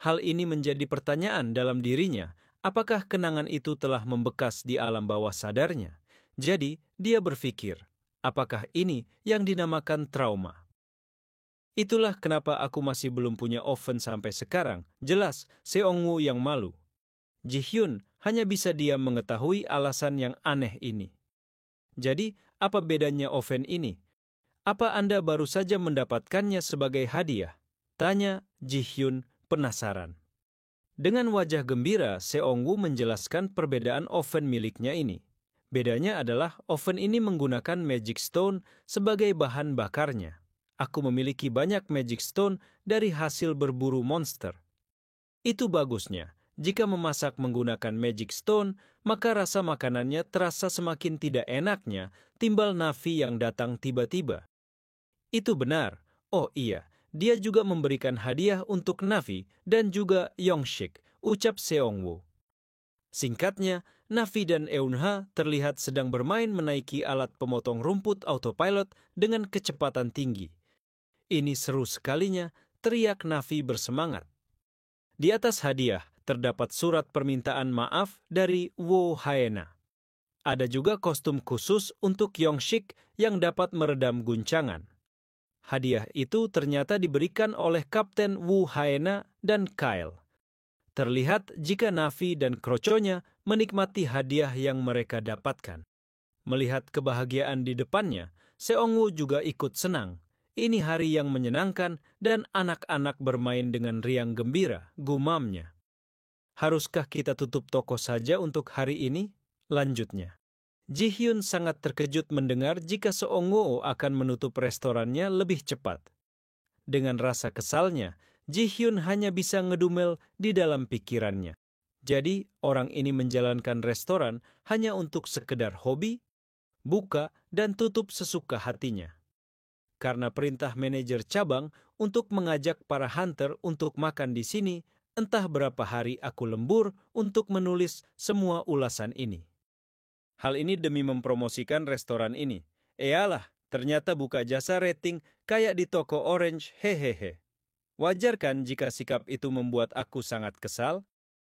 Hal ini menjadi pertanyaan dalam dirinya, apakah kenangan itu telah membekas di alam bawah sadarnya? Jadi, dia berpikir, apakah ini yang dinamakan trauma? Itulah kenapa aku masih belum punya oven sampai sekarang. Jelas, Seong Woo yang malu. Ji Hyun hanya bisa diam mengetahui alasan yang aneh ini. Jadi, apa bedanya oven ini? Apa Anda baru saja mendapatkannya sebagai hadiah? Tanya Ji Hyun penasaran. Dengan wajah gembira, Seong Woo menjelaskan perbedaan oven miliknya ini. Bedanya adalah oven ini menggunakan magic stone sebagai bahan bakarnya. Aku memiliki banyak magic stone dari hasil berburu monster. Itu bagusnya. Jika memasak menggunakan magic stone, maka rasa makanannya terasa semakin tidak enaknya timbal Navi yang datang tiba-tiba. Itu benar. Oh iya, dia juga memberikan hadiah untuk Navi dan juga Yongshik, ucap Seong Woo. Singkatnya, Navi dan Eunha terlihat sedang bermain menaiki alat pemotong rumput autopilot dengan kecepatan tinggi. Ini seru sekalinya, teriak Navi bersemangat. Di atas hadiah, terdapat surat permintaan maaf dari Wu Haena. Ada juga kostum khusus untuk Yongshik yang dapat meredam guncangan. Hadiah itu ternyata diberikan oleh Kapten Wu Haena dan Kyle. Terlihat jika Navi dan kroconya menikmati hadiah yang mereka dapatkan. Melihat kebahagiaan di depannya, Seongwoo juga ikut senang. Ini hari yang menyenangkan dan anak-anak bermain dengan riang gembira, gumamnya. Haruskah kita tutup toko saja untuk hari ini? Lanjutnya. Ji-hyun sangat terkejut mendengar jika Seongwoo akan menutup restorannya lebih cepat. Dengan rasa kesalnya, Ji-hyun hanya bisa ngedumel di dalam pikirannya. Jadi, orang ini menjalankan restoran hanya untuk sekedar hobi, buka, dan tutup sesuka hatinya. Karena perintah manajer cabang untuk mengajak para hunter untuk makan di sini, entah berapa hari aku lembur untuk menulis semua ulasan ini. Hal ini demi mempromosikan restoran ini. Eyalah, ternyata buka jasa rating kayak di toko Orange, hehehe. Wajar kan jika sikap itu membuat aku sangat kesal?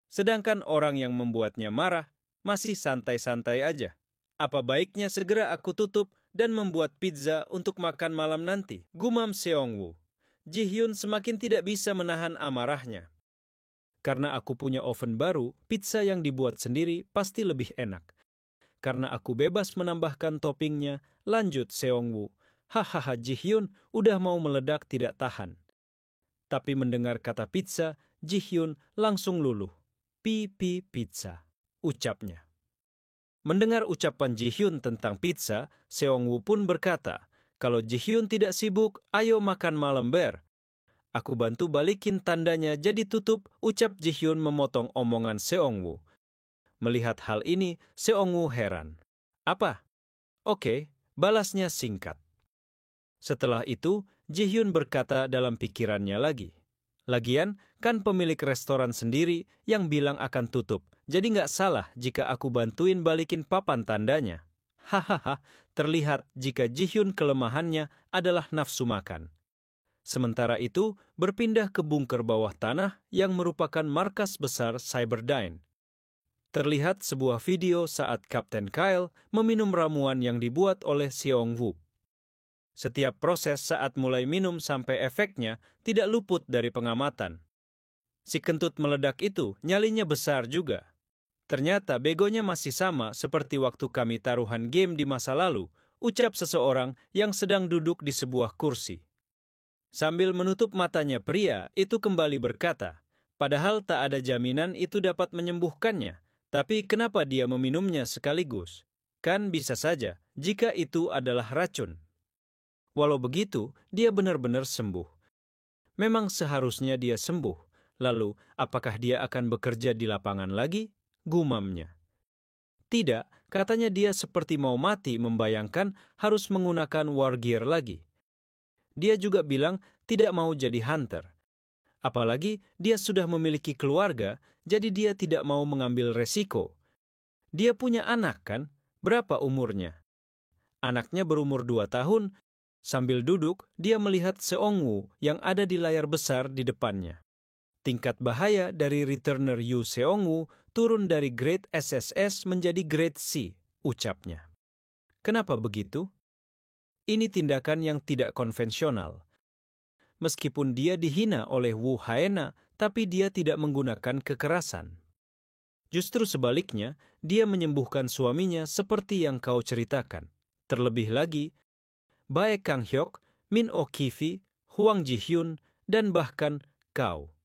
Sedangkan orang yang membuatnya marah masih santai-santai aja. Apa baiknya segera aku tutup dan membuat pizza untuk makan malam nanti, gumam Seongwoo. Ji-hyun semakin tidak bisa menahan amarahnya. Karena aku punya oven baru, pizza yang dibuat sendiri pasti lebih enak. Karena aku bebas menambahkan toppingnya, lanjut Seongwoo. Hahaha, Ji-hyun udah mau meledak tidak tahan. Tapi mendengar kata pizza, Ji-hyun langsung luluh. Pipi pizza, ucapnya. Mendengar ucapan Ji-hyun tentang pizza, Seongwoo pun berkata, kalau Ji-hyun tidak sibuk, ayo makan malam ber. Aku bantu balikin tandanya jadi tutup, ucap Ji-hyun memotong omongan Seongwoo. Melihat hal ini, Seongwoo heran. Apa? Oke, balasnya singkat. Setelah itu, Ji-hyun berkata dalam pikirannya lagi. Lagian, kan pemilik restoran sendiri yang bilang akan tutup, jadi nggak salah jika aku bantuin balikin papan tandanya. Hahaha, terlihat jika Ji-hyun kelemahannya adalah nafsu makan. Sementara itu, berpindah ke bunker bawah tanah yang merupakan markas besar Cyberdyne. Terlihat sebuah video saat Kapten Kyle meminum ramuan yang dibuat oleh Seongwoo. Setiap proses saat mulai minum sampai efeknya tidak luput dari pengamatan. Si kentut meledak itu nyalinya besar juga. Ternyata begonya masih sama seperti waktu kami taruhan game di masa lalu, ucap seseorang yang sedang duduk di sebuah kursi. Sambil menutup matanya pria itu kembali berkata, padahal tak ada jaminan itu dapat menyembuhkannya. Tapi kenapa dia meminumnya sekaligus? Kan bisa saja jika itu adalah racun. Walau begitu, dia benar-benar sembuh. Memang seharusnya dia sembuh. Lalu, apakah dia akan bekerja di lapangan lagi? Gumamnya. Tidak, katanya dia seperti mau mati membayangkan harus menggunakan war gear lagi. Dia juga bilang tidak mau jadi hunter. Apalagi dia sudah memiliki keluarga, jadi dia tidak mau mengambil resiko. Dia punya anak kan? Berapa umurnya? Anaknya berumur 2 tahun. Sambil duduk, dia melihat Seongwoo yang ada di layar besar di depannya. Tingkat bahaya dari returner Yu Seongwoo turun dari grade SSS menjadi grade C, ucapnya. Kenapa begitu? Ini tindakan yang tidak konvensional. Meskipun dia dihina oleh Wu Haena, tapi dia tidak menggunakan kekerasan. Justru sebaliknya, dia menyembuhkan suaminya seperti yang kau ceritakan. Terlebih lagi, Bae Kang Hyuk, Min Oh Ki-fi, Hwang Ji-hyun, dan bahkan kau.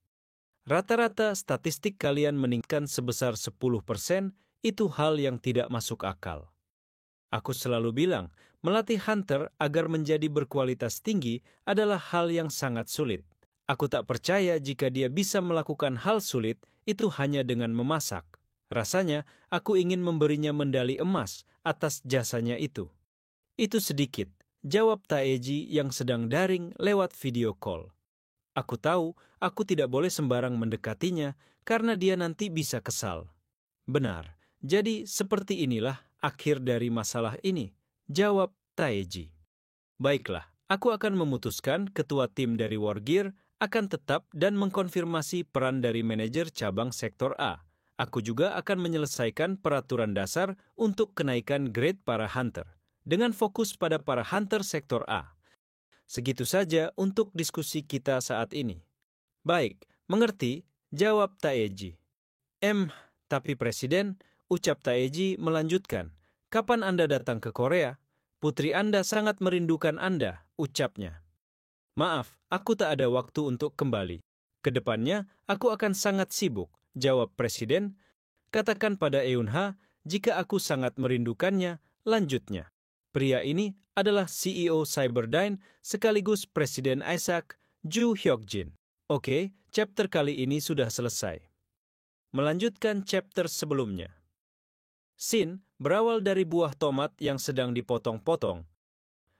Rata-rata statistik kalian meningkatkan sebesar 10%, itu hal yang tidak masuk akal. Aku selalu bilang, melatih hunter agar menjadi berkualitas tinggi adalah hal yang sangat sulit. Aku tak percaya jika dia bisa melakukan hal sulit itu hanya dengan memasak. Rasanya, aku ingin memberinya medali emas atas jasanya itu. Itu sedikit, jawab Taeji yang sedang daring lewat video call. Aku tahu, aku tidak boleh sembarang mendekatinya karena dia nanti bisa kesal. Benar, jadi seperti inilah akhir dari masalah ini, jawab Taeji. Baiklah, aku akan memutuskan ketua tim dari War Gear akan tetap dan mengkonfirmasi peran dari manajer cabang sektor A. Aku juga akan menyelesaikan peraturan dasar untuk kenaikan grade para hunter, dengan fokus pada para hunter sektor A. Segitu saja untuk diskusi kita saat ini. Baik, mengerti, jawab Taeji. Tapi Presiden, ucap Taeji melanjutkan, kapan Anda datang ke Korea? Putri Anda sangat merindukan Anda, ucapnya. Maaf, aku tak ada waktu untuk kembali. Kedepannya, aku akan sangat sibuk, jawab Presiden. Katakan pada Eun-ha, jika aku sangat merindukannya, lanjutnya. Pria ini adalah CEO Cyberdyne sekaligus Presiden Isaac Ju Hyuk-jin. Oke, chapter kali ini sudah selesai. Melanjutkan chapter sebelumnya. Scene berawal dari buah tomat yang sedang dipotong-potong.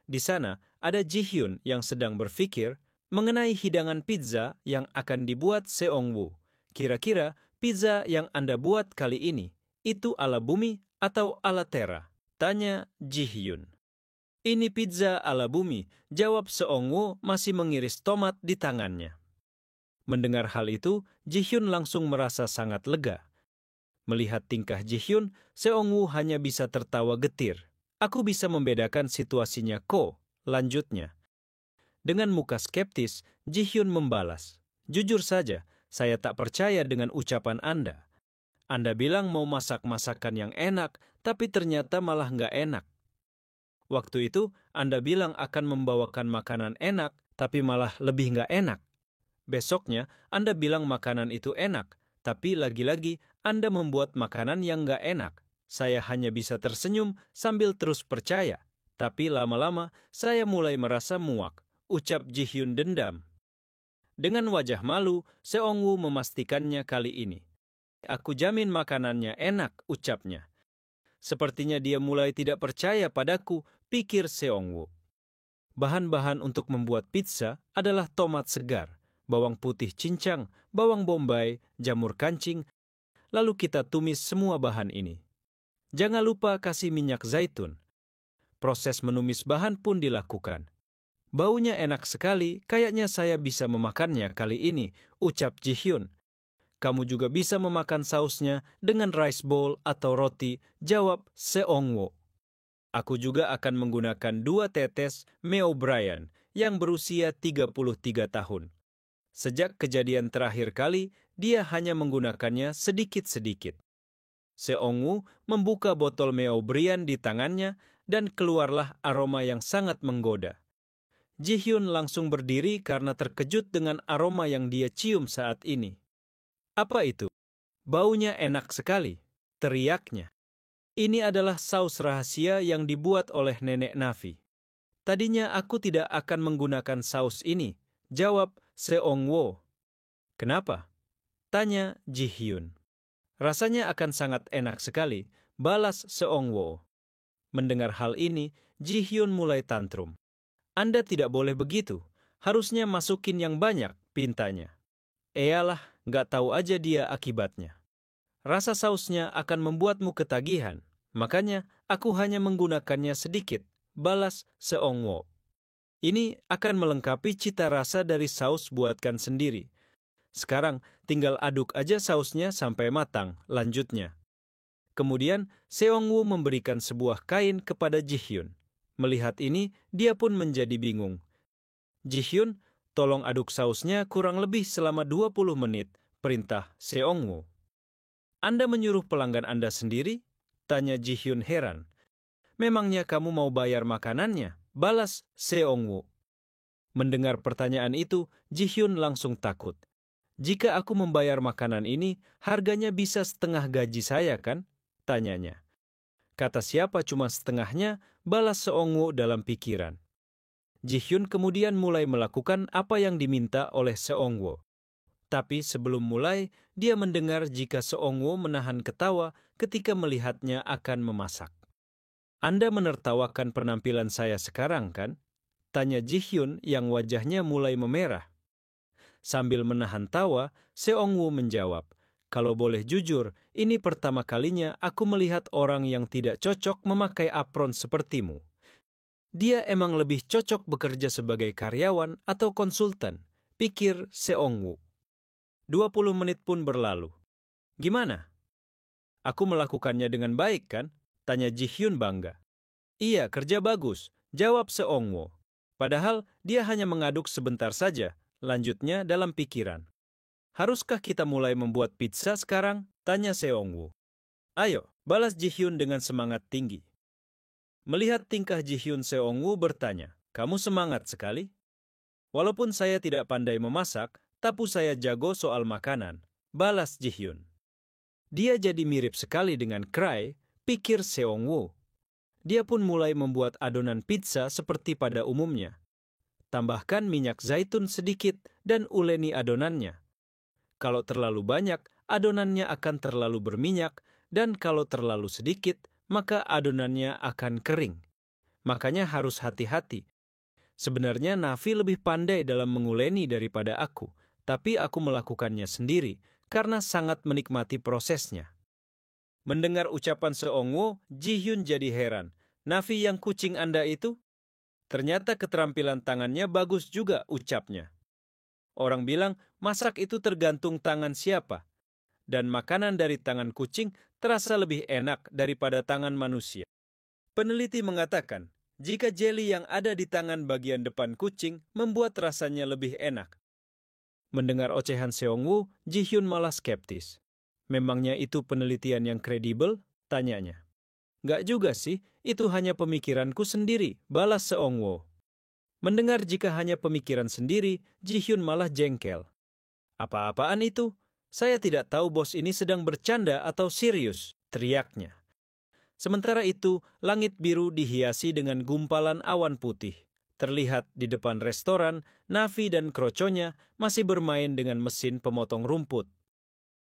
Di sana, ada Ji-hyun yang sedang berpikir mengenai hidangan pizza yang akan dibuat Seong-woo. Kira-kira pizza yang Anda buat kali ini, itu ala bumi atau ala tera? Tanya Ji-hyun. Ini pizza ala bumi, jawab Seong-woo masih mengiris tomat di tangannya. Mendengar hal itu, Ji-hyun langsung merasa sangat lega. Melihat tingkah Ji-hyun, Seong-woo hanya bisa tertawa getir. Aku bisa membedakan situasinya kok, lanjutnya. Dengan muka skeptis, Ji-hyun membalas. Jujur saja, saya tak percaya dengan ucapan Anda. Anda bilang mau masak masakan yang enak, tapi ternyata malah nggak enak. Waktu itu, Anda bilang akan membawakan makanan enak, tapi malah lebih nggak enak. Besoknya, Anda bilang makanan itu enak, tapi lagi-lagi Anda membuat makanan yang nggak enak. Saya hanya bisa tersenyum sambil terus percaya. Tapi lama-lama, saya mulai merasa muak, ucap Ji-hyun dendam. Dengan wajah malu, Seong-woo memastikannya kali ini. Aku jamin makanannya enak, ucapnya. Sepertinya dia mulai tidak percaya padaku, pikir Seong-woo. Bahan-bahan untuk membuat pizza adalah tomat segar, bawang putih cincang, bawang bombay, jamur kancing, lalu kita tumis semua bahan ini. Jangan lupa kasih minyak zaitun. Proses menumis bahan pun dilakukan. Baunya enak sekali, kayaknya saya bisa memakannya kali ini, ucap Ji-hyun. Kamu juga bisa memakan sausnya dengan rice bowl atau roti, jawab Seong-woo. Aku juga akan menggunakan 2 tetes Meo Brian yang berusia 33 tahun. Sejak kejadian terakhir kali, dia hanya menggunakannya sedikit-sedikit. Seong-woo membuka botol Meo Brian di tangannya dan keluarlah aroma yang sangat menggoda. Ji-hyun langsung berdiri karena terkejut dengan aroma yang dia cium saat ini. Apa itu? Baunya enak sekali, teriaknya. Ini adalah saus rahasia yang dibuat oleh nenek Navi. Tadinya aku tidak akan menggunakan saus ini, jawab Seong-woo. Kenapa? Tanya Ji-hyun. Rasanya akan sangat enak sekali, balas Seong-woo. Mendengar hal ini, Ji-hyun mulai tantrum. Anda tidak boleh begitu, harusnya masukin yang banyak, pintanya. Eyalah, nggak tahu aja dia akibatnya. Rasa sausnya akan membuatmu ketagihan, makanya aku hanya menggunakannya sedikit, balas Seong-woo. Ini akan melengkapi cita rasa dari saus buatkan sendiri. Sekarang tinggal aduk aja sausnya sampai matang, lanjutnya. Kemudian Seong-woo memberikan sebuah kain kepada Ji-hyun. Melihat ini, dia pun menjadi bingung. Ji-hyun, tolong aduk sausnya kurang lebih selama 20 menit, perintah Seong-woo. Anda menyuruh pelanggan Anda sendiri? Tanya Ji-hyun heran. Memangnya kamu mau bayar makanannya? Balas Seong-woo. Mendengar pertanyaan itu, Ji-hyun langsung takut. Jika aku membayar makanan ini, harganya bisa setengah gaji saya kan? Tanyanya. Kata siapa cuma setengahnya, balas Seong-woo dalam pikiran. Ji-hyun kemudian mulai melakukan apa yang diminta oleh Seong-woo. Tapi sebelum mulai, dia mendengar jika Seong-woo menahan ketawa ketika melihatnya akan memasak. Anda menertawakan penampilan saya sekarang kan? Tanya Ji-hyun yang wajahnya mulai memerah. Sambil menahan tawa, Seong-woo menjawab, kalau boleh jujur, ini pertama kalinya aku melihat orang yang tidak cocok memakai apron sepertimu. Dia emang lebih cocok bekerja sebagai karyawan atau konsultan. pikir Seongwoo. 20 menit pun berlalu. Gimana? Aku melakukannya dengan baik kan? Tanya Ji-hyun bangga. Iya, kerja bagus, jawab Seongwoo. Padahal dia hanya mengaduk sebentar saja, lanjutnya dalam pikiran. Haruskah kita mulai membuat pizza sekarang? Tanya Seongwoo. Ayo, balas Ji-hyun dengan semangat tinggi. Melihat tingkah Ji-hyun, Seongwoo bertanya, kamu semangat sekali? Walaupun saya tidak pandai memasak, tapi saya jago soal makanan, balas Ji-hyun. Dia jadi mirip sekali dengan Cry, pikir Seongwoo. Dia pun mulai membuat adonan pizza seperti pada umumnya. Tambahkan minyak zaitun sedikit dan uleni adonannya. Kalau terlalu banyak, adonannya akan terlalu berminyak, dan kalau terlalu sedikit, maka adonannya akan kering. Makanya harus hati-hati. Sebenarnya Navi lebih pandai dalam menguleni daripada aku, tapi aku melakukannya sendiri karena sangat menikmati prosesnya. Mendengar ucapan Seongwoo, Ji-hyun jadi heran. Navi yang kucing Anda itu? Ternyata keterampilan tangannya bagus juga, ucapnya. Orang bilang masak itu tergantung tangan siapa. Dan makanan dari tangan kucing terasa lebih enak daripada tangan manusia. Peneliti mengatakan, jika jeli yang ada di tangan bagian depan kucing membuat rasanya lebih enak. Mendengar ocehan Seongwoo, Ji-hyun malah skeptis. Memangnya itu penelitian yang kredibel? Tanyanya. Nggak juga sih, itu hanya pemikiranku sendiri, balas Seongwoo. Mendengar jika hanya pemikiran sendiri, Ji-hyun malah jengkel. Apa-apaan itu? Saya tidak tahu bos ini sedang bercanda atau serius, teriaknya. Sementara itu, langit biru dihiasi dengan gumpalan awan putih. Terlihat di depan restoran, Navi dan kroconya masih bermain dengan mesin pemotong rumput.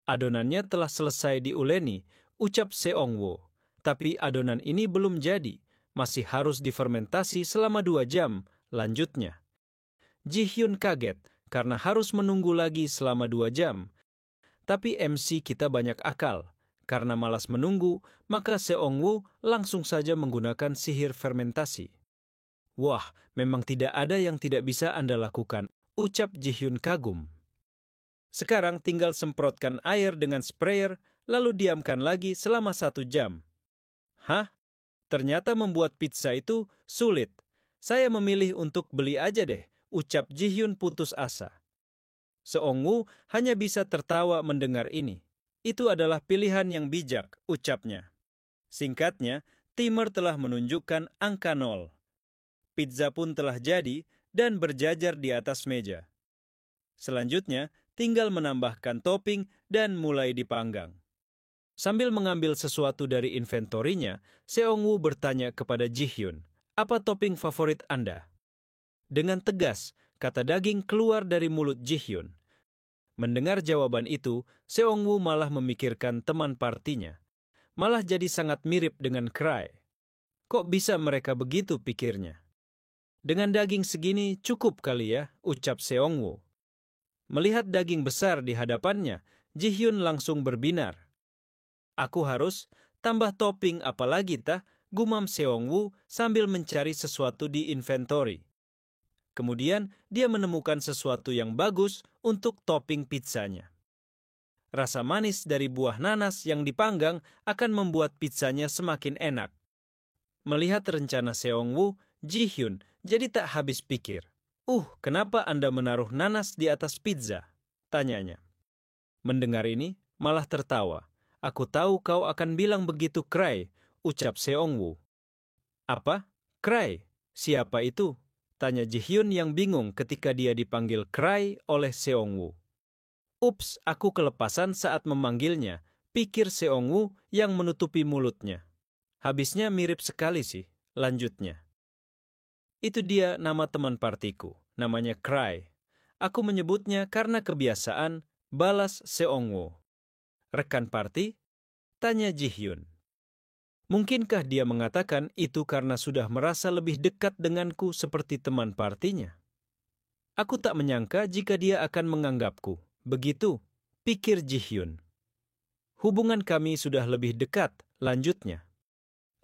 Adonannya telah selesai diuleni, ucap Seongwoo. Tapi adonan ini belum jadi, masih harus difermentasi selama 2 jam, lanjutnya. Ji-hyun kaget karena harus menunggu lagi selama 2 jam. Tapi MC kita banyak akal. Karena malas menunggu, maka Seongwoo langsung saja menggunakan sihir fermentasi. Wah, memang tidak ada yang tidak bisa Anda lakukan, ucap Ji-hyun kagum. Sekarang tinggal semprotkan air dengan sprayer, lalu diamkan lagi selama 1 jam. Hah? Ternyata membuat pizza itu sulit. Saya memilih untuk beli aja deh, ucap Ji-hyun putus asa. Seongwoo hanya bisa tertawa mendengar ini. Itu adalah pilihan yang bijak, ucapnya. Singkatnya, timer telah menunjukkan angka 0. Pizza pun telah jadi dan berjajar di atas meja. Selanjutnya, tinggal menambahkan topping dan mulai dipanggang. Sambil mengambil sesuatu dari inventorinya, Seongwoo bertanya kepada Ji-hyun, apa topping favorit Anda? Dengan tegas, kata daging keluar dari mulut Ji-hyun. Mendengar jawaban itu, Seongwoo malah memikirkan teman partinya. Malah jadi sangat mirip dengan Cry. Kok bisa mereka begitu, pikirnya. Dengan daging segini cukup kali ya, ucap Seongwoo. Melihat daging besar di hadapannya, Ji-hyun langsung berbinar. Aku harus tambah topping apalagi tah, gumam Seongwoo sambil mencari sesuatu di inventory. Kemudian dia menemukan sesuatu yang bagus untuk topping pizzanya. Rasa manis dari buah nanas yang dipanggang akan membuat pizzanya semakin enak. Melihat rencana Seongwoo, Ji-hyun jadi tak habis pikir. Kenapa Anda menaruh nanas di atas pizza? Tanyanya. Mendengar ini, malah tertawa. Aku tahu kau akan bilang begitu, Cry, ucap Seongwoo. Apa? Cry? Siapa itu? Tanya Ji-hyun yang bingung ketika dia dipanggil Cry oleh Seongwoo. Ups, aku kelepasan saat memanggilnya, pikir Seongwoo yang menutupi mulutnya. Habisnya mirip sekali sih, lanjutnya. Itu dia nama teman partiku, namanya Cry. Aku menyebutnya karena kebiasaan, balas Seongwoo. Rekan parti? Tanya Ji-hyun. Mungkinkah dia mengatakan itu karena sudah merasa lebih dekat denganku seperti teman partinya? Aku tak menyangka jika dia akan menganggapku. Begitu, pikir Ji-hyun. Hubungan kami sudah lebih dekat, lanjutnya.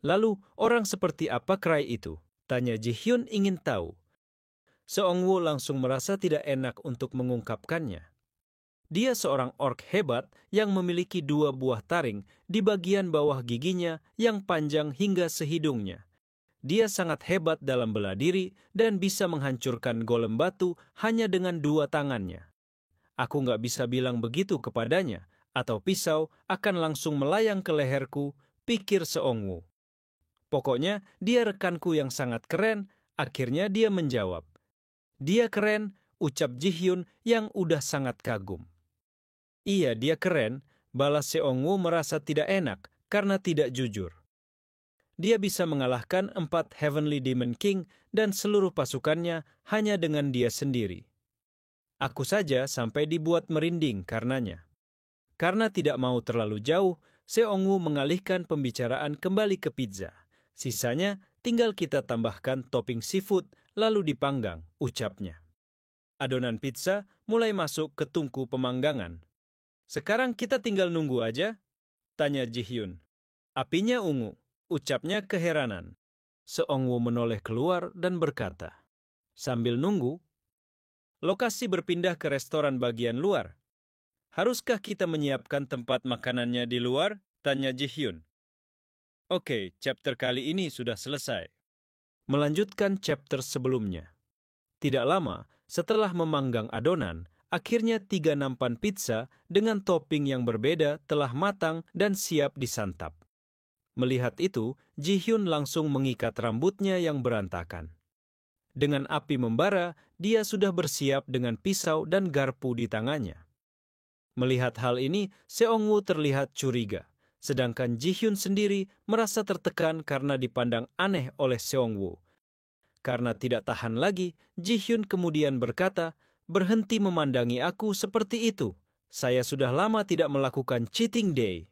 Lalu, orang seperti apa Cry itu? Tanya Ji-hyun ingin tahu. Seongwoo langsung merasa tidak enak untuk mengungkapkannya. Dia seorang orc hebat yang memiliki 2 buah taring di bagian bawah giginya yang panjang hingga sehidungnya. Dia sangat hebat dalam bela diri dan bisa menghancurkan golem batu hanya dengan 2 tangannya. Aku nggak bisa bilang begitu kepadanya, atau pisau akan langsung melayang ke leherku, pikir Seongwoo. Pokoknya dia rekanku yang sangat keren, akhirnya dia menjawab. Dia keren, ucap Ji-hyun yang udah sangat kagum. Iya, dia keren, balas Seongwoo merasa tidak enak karena tidak jujur. Dia bisa mengalahkan 4 Heavenly Demon King dan seluruh pasukannya hanya dengan dia sendiri. Aku saja sampai dibuat merinding karenanya. Karena tidak mau terlalu jauh, Seongwoo mengalihkan pembicaraan kembali ke pizza. Sisanya tinggal kita tambahkan topping seafood lalu dipanggang, ucapnya. Adonan pizza mulai masuk ke tungku pemanggangan. Sekarang kita tinggal nunggu aja, tanya Ji-hyun. Apinya ungu, ucapnya keheranan. Seongwoo menoleh keluar dan berkata, sambil nunggu, lokasi berpindah ke restoran bagian luar. Haruskah kita menyiapkan tempat makanannya di luar? Tanya Ji-hyun. Oke, chapter kali ini sudah selesai. Melanjutkan chapter sebelumnya. Tidak lama, setelah memanggang adonan, akhirnya 3 nampan pizza dengan topping yang berbeda telah matang dan siap disantap. Melihat itu, Ji-hyun langsung mengikat rambutnya yang berantakan. Dengan api membara, dia sudah bersiap dengan pisau dan garpu di tangannya. Melihat hal ini, Seongwoo terlihat curiga, sedangkan Ji-hyun sendiri merasa tertekan karena dipandang aneh oleh Seongwoo. Karena tidak tahan lagi, Ji-hyun kemudian berkata, berhenti memandangi aku seperti itu. Saya sudah lama tidak melakukan cheating day.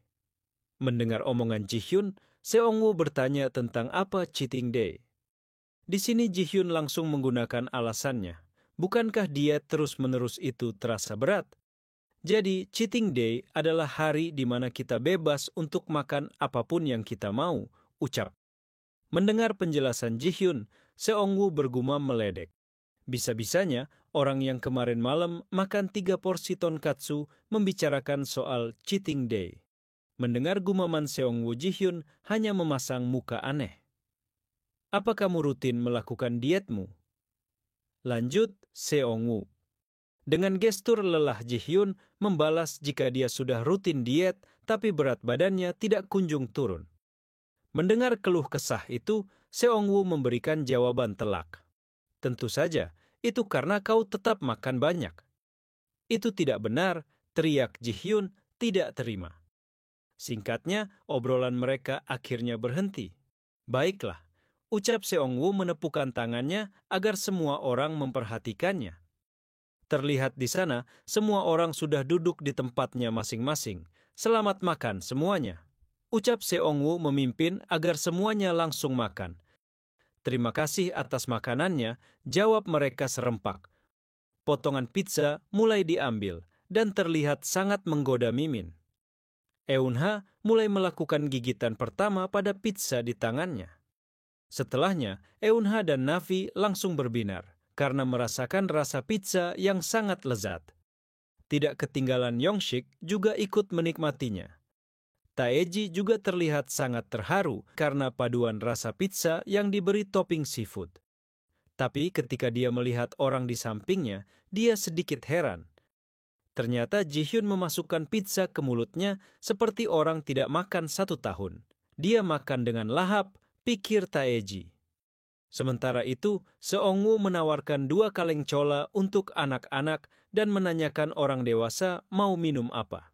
Mendengar omongan Ji-hyun, Seongwoo bertanya tentang apa cheating day. Di sini Ji-hyun langsung menggunakan alasannya. Bukankah diet terus-menerus itu terasa berat? Jadi, cheating day adalah hari di mana kita bebas untuk makan apapun yang kita mau, ucap. Mendengar penjelasan Ji-hyun, Seongwoo bergumam meledek. Bisa-bisanya, orang yang kemarin malam makan 3 porsi tonkatsu membicarakan soal cheating day. Mendengar gumaman Seongwoo, Ji-hyun hanya memasang muka aneh. Apa kamu rutin melakukan dietmu? Lanjut, Seongwoo. Dengan gestur lelah Ji-hyun membalas jika dia sudah rutin diet tapi berat badannya tidak kunjung turun. Mendengar keluh kesah itu, Seongwoo memberikan jawaban telak. Tentu saja, itu karena kau tetap makan banyak. Itu tidak benar, teriak Ji-hyun tidak terima. Singkatnya, obrolan mereka akhirnya berhenti. Baiklah, ucap Seongwoo menepukkan tangannya agar semua orang memperhatikannya. Terlihat di sana, semua orang sudah duduk di tempatnya masing-masing. Selamat makan semuanya. Ucap Seongwoo memimpin agar semuanya langsung makan. Terima kasih atas makanannya, jawab mereka serempak. Potongan pizza mulai diambil dan terlihat sangat menggoda Mimin. Eunha mulai melakukan gigitan pertama pada pizza di tangannya. Setelahnya, Eunha dan Navi langsung berbinar karena merasakan rasa pizza yang sangat lezat. Tidak ketinggalan Yongshik juga ikut menikmatinya. Taeji juga terlihat sangat terharu karena paduan rasa pizza yang diberi topping seafood. Tapi ketika dia melihat orang di sampingnya, dia sedikit heran. Ternyata Ji-hyun memasukkan pizza ke mulutnya seperti orang tidak makan 1 tahun. Dia makan dengan lahap, pikir Taeji. Sementara itu, Seongwoo menawarkan 2 kaleng cola untuk anak-anak dan menanyakan orang dewasa mau minum apa.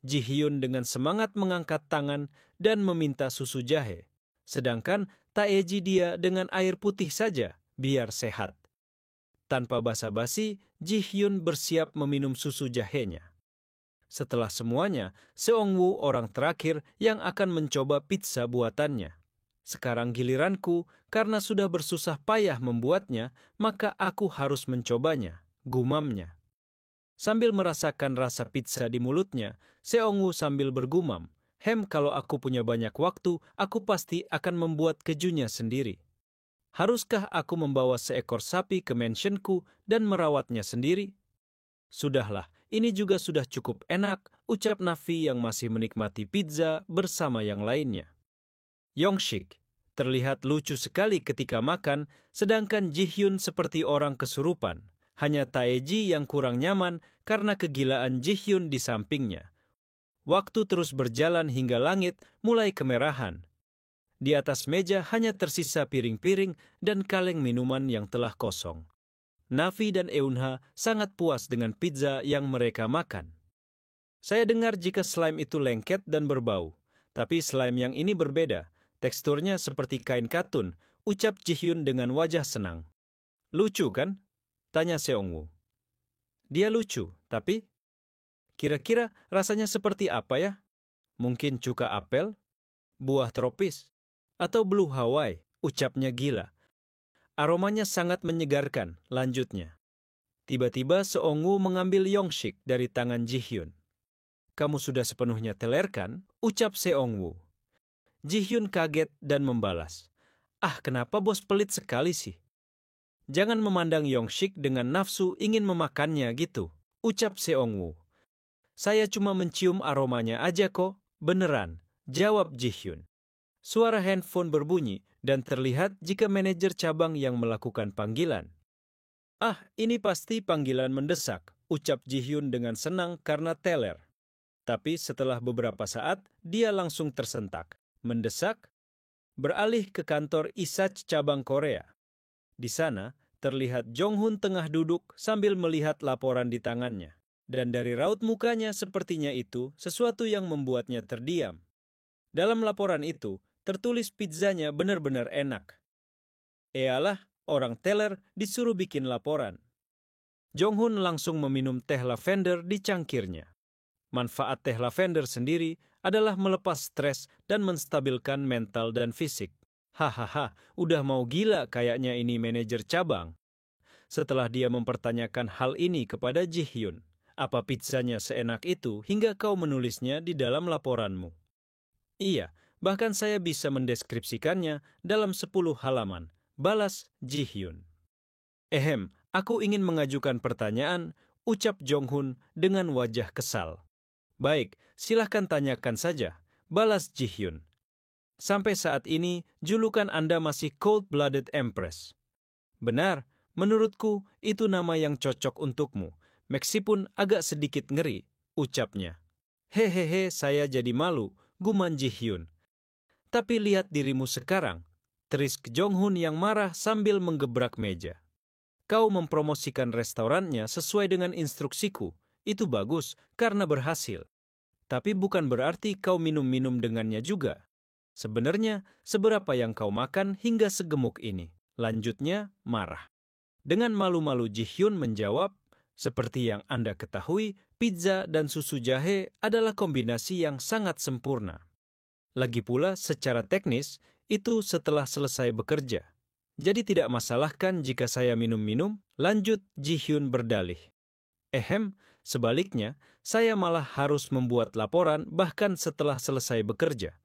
Ji-hyun dengan semangat mengangkat tangan dan meminta susu jahe. Sedangkan Taeji dia dengan air putih saja, biar sehat. Tanpa basa-basi, Ji-hyun bersiap meminum susu jahenya. Setelah semuanya, Seongwoo orang terakhir yang akan mencoba pizza buatannya. Sekarang giliranku, karena sudah bersusah payah membuatnya, maka aku harus mencobanya, gumamnya. Sambil merasakan rasa pizza di mulutnya, Seongwoo sambil bergumam, kalau aku punya banyak waktu, aku pasti akan membuat kejunya sendiri. Haruskah aku membawa seekor sapi ke mansionku dan merawatnya sendiri? Sudahlah, ini juga sudah cukup enak, ucap Nafi yang masih menikmati pizza bersama yang lainnya. Yongshik terlihat lucu sekali ketika makan, sedangkan Ji-hyun seperti orang kesurupan. Hanya Taeji yang kurang nyaman karena kegilaan Ji-hyun di sampingnya. Waktu terus berjalan hingga langit mulai kemerahan. Di atas meja hanya tersisa piring-piring dan kaleng minuman yang telah kosong. Nafi dan Eunha sangat puas dengan pizza yang mereka makan. Saya dengar jika slime itu lengket dan berbau, tapi slime yang ini berbeda. Teksturnya seperti kain katun, ucap Ji-hyun dengan wajah senang. Lucu kan? Tanya Seongwoo. Dia lucu, tapi kira-kira rasanya seperti apa ya? Mungkin cuka apel, buah tropis, atau blue Hawaii, ucapnya gila. Aromanya sangat menyegarkan, lanjutnya. Tiba-tiba Seongwoo mengambil Yongshik dari tangan Ji-hyun. Kamu sudah sepenuhnya teler kan? Ucap Seongwoo. Ji-hyun kaget dan membalas. Ah, kenapa bos pelit sekali sih? Jangan memandang Yongshik dengan nafsu ingin memakannya gitu, ucap Seongwoo. Saya cuma mencium aromanya aja kok, beneran, jawab Ji-hyun. Suara handphone berbunyi dan terlihat jika manajer cabang yang melakukan panggilan. Ah, ini pasti panggilan mendesak, ucap Ji-hyun dengan senang karena teler. Tapi setelah beberapa saat, dia langsung tersentak. Mendesak? Beralih ke kantor Isach cabang Korea. Di sana, terlihat Jong-hun tengah duduk sambil melihat laporan di tangannya. Dan dari raut mukanya sepertinya itu sesuatu yang membuatnya terdiam. Dalam laporan itu, tertulis pizzanya benar-benar enak. Eyalah, orang teller disuruh bikin laporan. Jong-hun langsung meminum teh lavender di cangkirnya. Manfaat teh lavender sendiri adalah melepas stres dan menstabilkan mental dan fisik. Hahaha, udah mau gila kayaknya ini manajer cabang. Setelah dia mempertanyakan hal ini kepada Ji-hyun, apa pizzanya seenak itu hingga kau menulisnya di dalam laporanmu? Iya, bahkan saya bisa mendeskripsikannya dalam 10 halaman, balas Ji-hyun. Aku ingin mengajukan pertanyaan, ucap Jong-hun dengan wajah kesal. Baik, silahkan tanyakan saja, balas Ji-hyun. Sampai saat ini, julukan Anda masih Cold-Blooded Empress. Benar, menurutku itu nama yang cocok untukmu, meskipun agak sedikit ngeri, ucapnya. Hehehe, saya jadi malu, guman Ji-hyun. Tapi lihat dirimu sekarang, terisk Jong-hun yang marah sambil menggebrak meja. Kau mempromosikan restorannya sesuai dengan instruksiku, itu bagus karena berhasil. Tapi bukan berarti kau minum-minum dengannya juga. Sebenarnya, seberapa yang kau makan hingga segemuk ini? Lanjutnya, marah. Dengan malu-malu Ji-hyun menjawab, seperti yang Anda ketahui, pizza dan susu jahe adalah kombinasi yang sangat sempurna. Lagi pula, secara teknis, itu setelah selesai bekerja. Jadi tidak masalah kan jika saya minum-minum? Lanjut Ji-hyun berdalih. Sebaliknya, saya malah harus membuat laporan bahkan setelah selesai bekerja.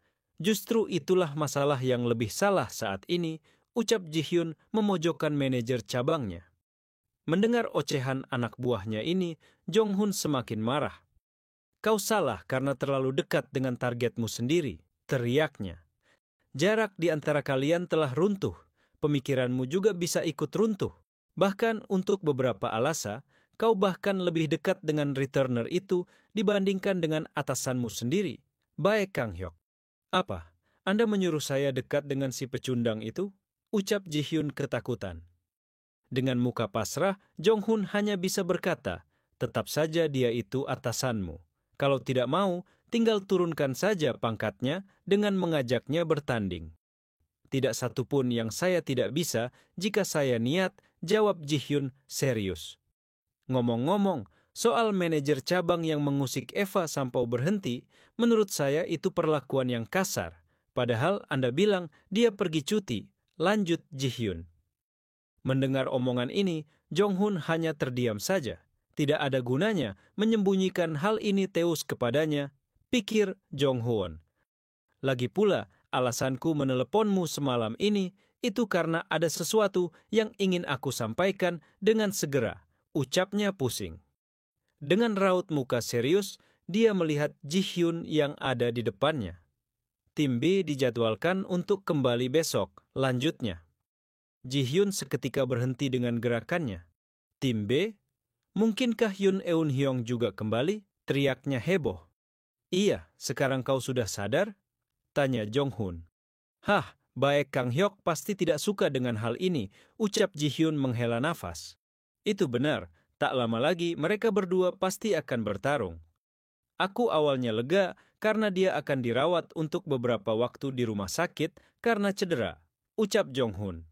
Justru itulah masalah yang lebih salah saat ini, ucap Ji-hyun memojokkan manajer cabangnya. Mendengar ocehan anak buahnya ini, Jong-hun semakin marah. Kau salah karena terlalu dekat dengan targetmu sendiri, teriaknya. Jarak di antara kalian telah runtuh, pemikiranmu juga bisa ikut runtuh. Bahkan untuk beberapa alasan, kau bahkan lebih dekat dengan returner itu dibandingkan dengan atasanmu sendiri. Baik Kang Hyok. Apa? Anda menyuruh saya dekat dengan si pecundang itu? Ucap Ji-hyun ketakutan. Dengan muka pasrah, Jong-hun hanya bisa berkata, tetap saja dia itu atasanmu. Kalau tidak mau, tinggal turunkan saja pangkatnya dengan mengajaknya bertanding. Tidak satupun yang saya tidak bisa jika saya niat, jawab Ji-hyun serius. Ngomong-ngomong, soal manajer cabang yang mengusik Eva sampai berhenti, menurut saya itu perlakuan yang kasar. Padahal Anda bilang dia pergi cuti, lanjut Ji-hyun. Mendengar omongan ini, Jong-hun hanya terdiam saja. Tidak ada gunanya menyembunyikan hal ini Teus kepadanya, pikir Jong-hun. Lagi pula, alasanku meneleponmu semalam ini Itu karena ada sesuatu yang ingin aku sampaikan dengan segera, ucapnya pusing. Dengan raut muka serius, dia melihat Ji-hyun yang ada di depannya. Tim B dijadwalkan untuk kembali besok, lanjutnya. Ji-hyun seketika berhenti dengan gerakannya. Tim B, mungkinkah Yoon Eun-hyung juga kembali? Teriaknya heboh. Iya, sekarang kau sudah sadar? Tanya Jong-hun. Hah, baik Kang Hyuk pasti tidak suka dengan hal ini, ucap Ji-hyun menghela nafas. Itu benar, tak lama lagi mereka berdua pasti akan bertarung. Aku awalnya lega karena dia akan dirawat untuk beberapa waktu di rumah sakit karena cedera, ucap Jong-hun.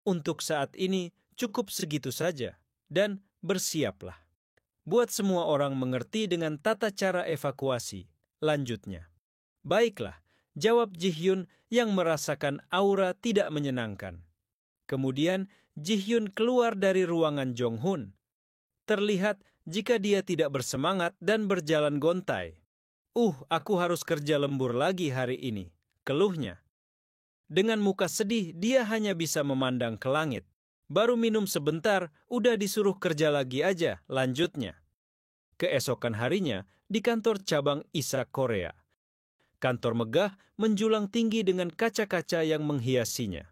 Untuk saat ini cukup segitu saja, dan bersiaplah. Buat semua orang mengerti dengan tata cara evakuasi, lanjutnya. Baiklah, jawab Ji-hyun yang merasakan aura tidak menyenangkan. Kemudian Ji-hyun keluar dari ruangan Jong-hun. Terlihat jika dia tidak bersemangat dan berjalan gontai. Aku harus kerja lembur lagi hari ini, keluhnya. Dengan muka sedih, dia hanya bisa memandang ke langit. Baru minum sebentar, udah disuruh kerja lagi aja, lanjutnya. Keesokan harinya, di kantor cabang ISA Korea. Kantor megah menjulang tinggi dengan kaca-kaca yang menghiasinya.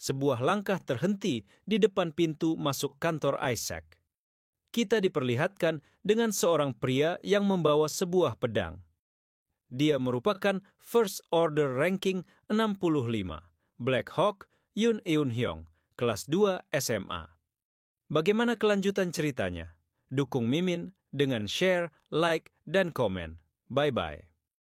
Sebuah langkah terhenti di depan pintu masuk kantor Isaac. Kita diperlihatkan dengan seorang pria yang membawa sebuah pedang. Dia merupakan First Order Ranking 65, Black Hawk Yoon Eun-hyung, kelas 2 SMA. Bagaimana kelanjutan ceritanya? Dukung Mimin dengan share, like, dan komen. Bye-bye.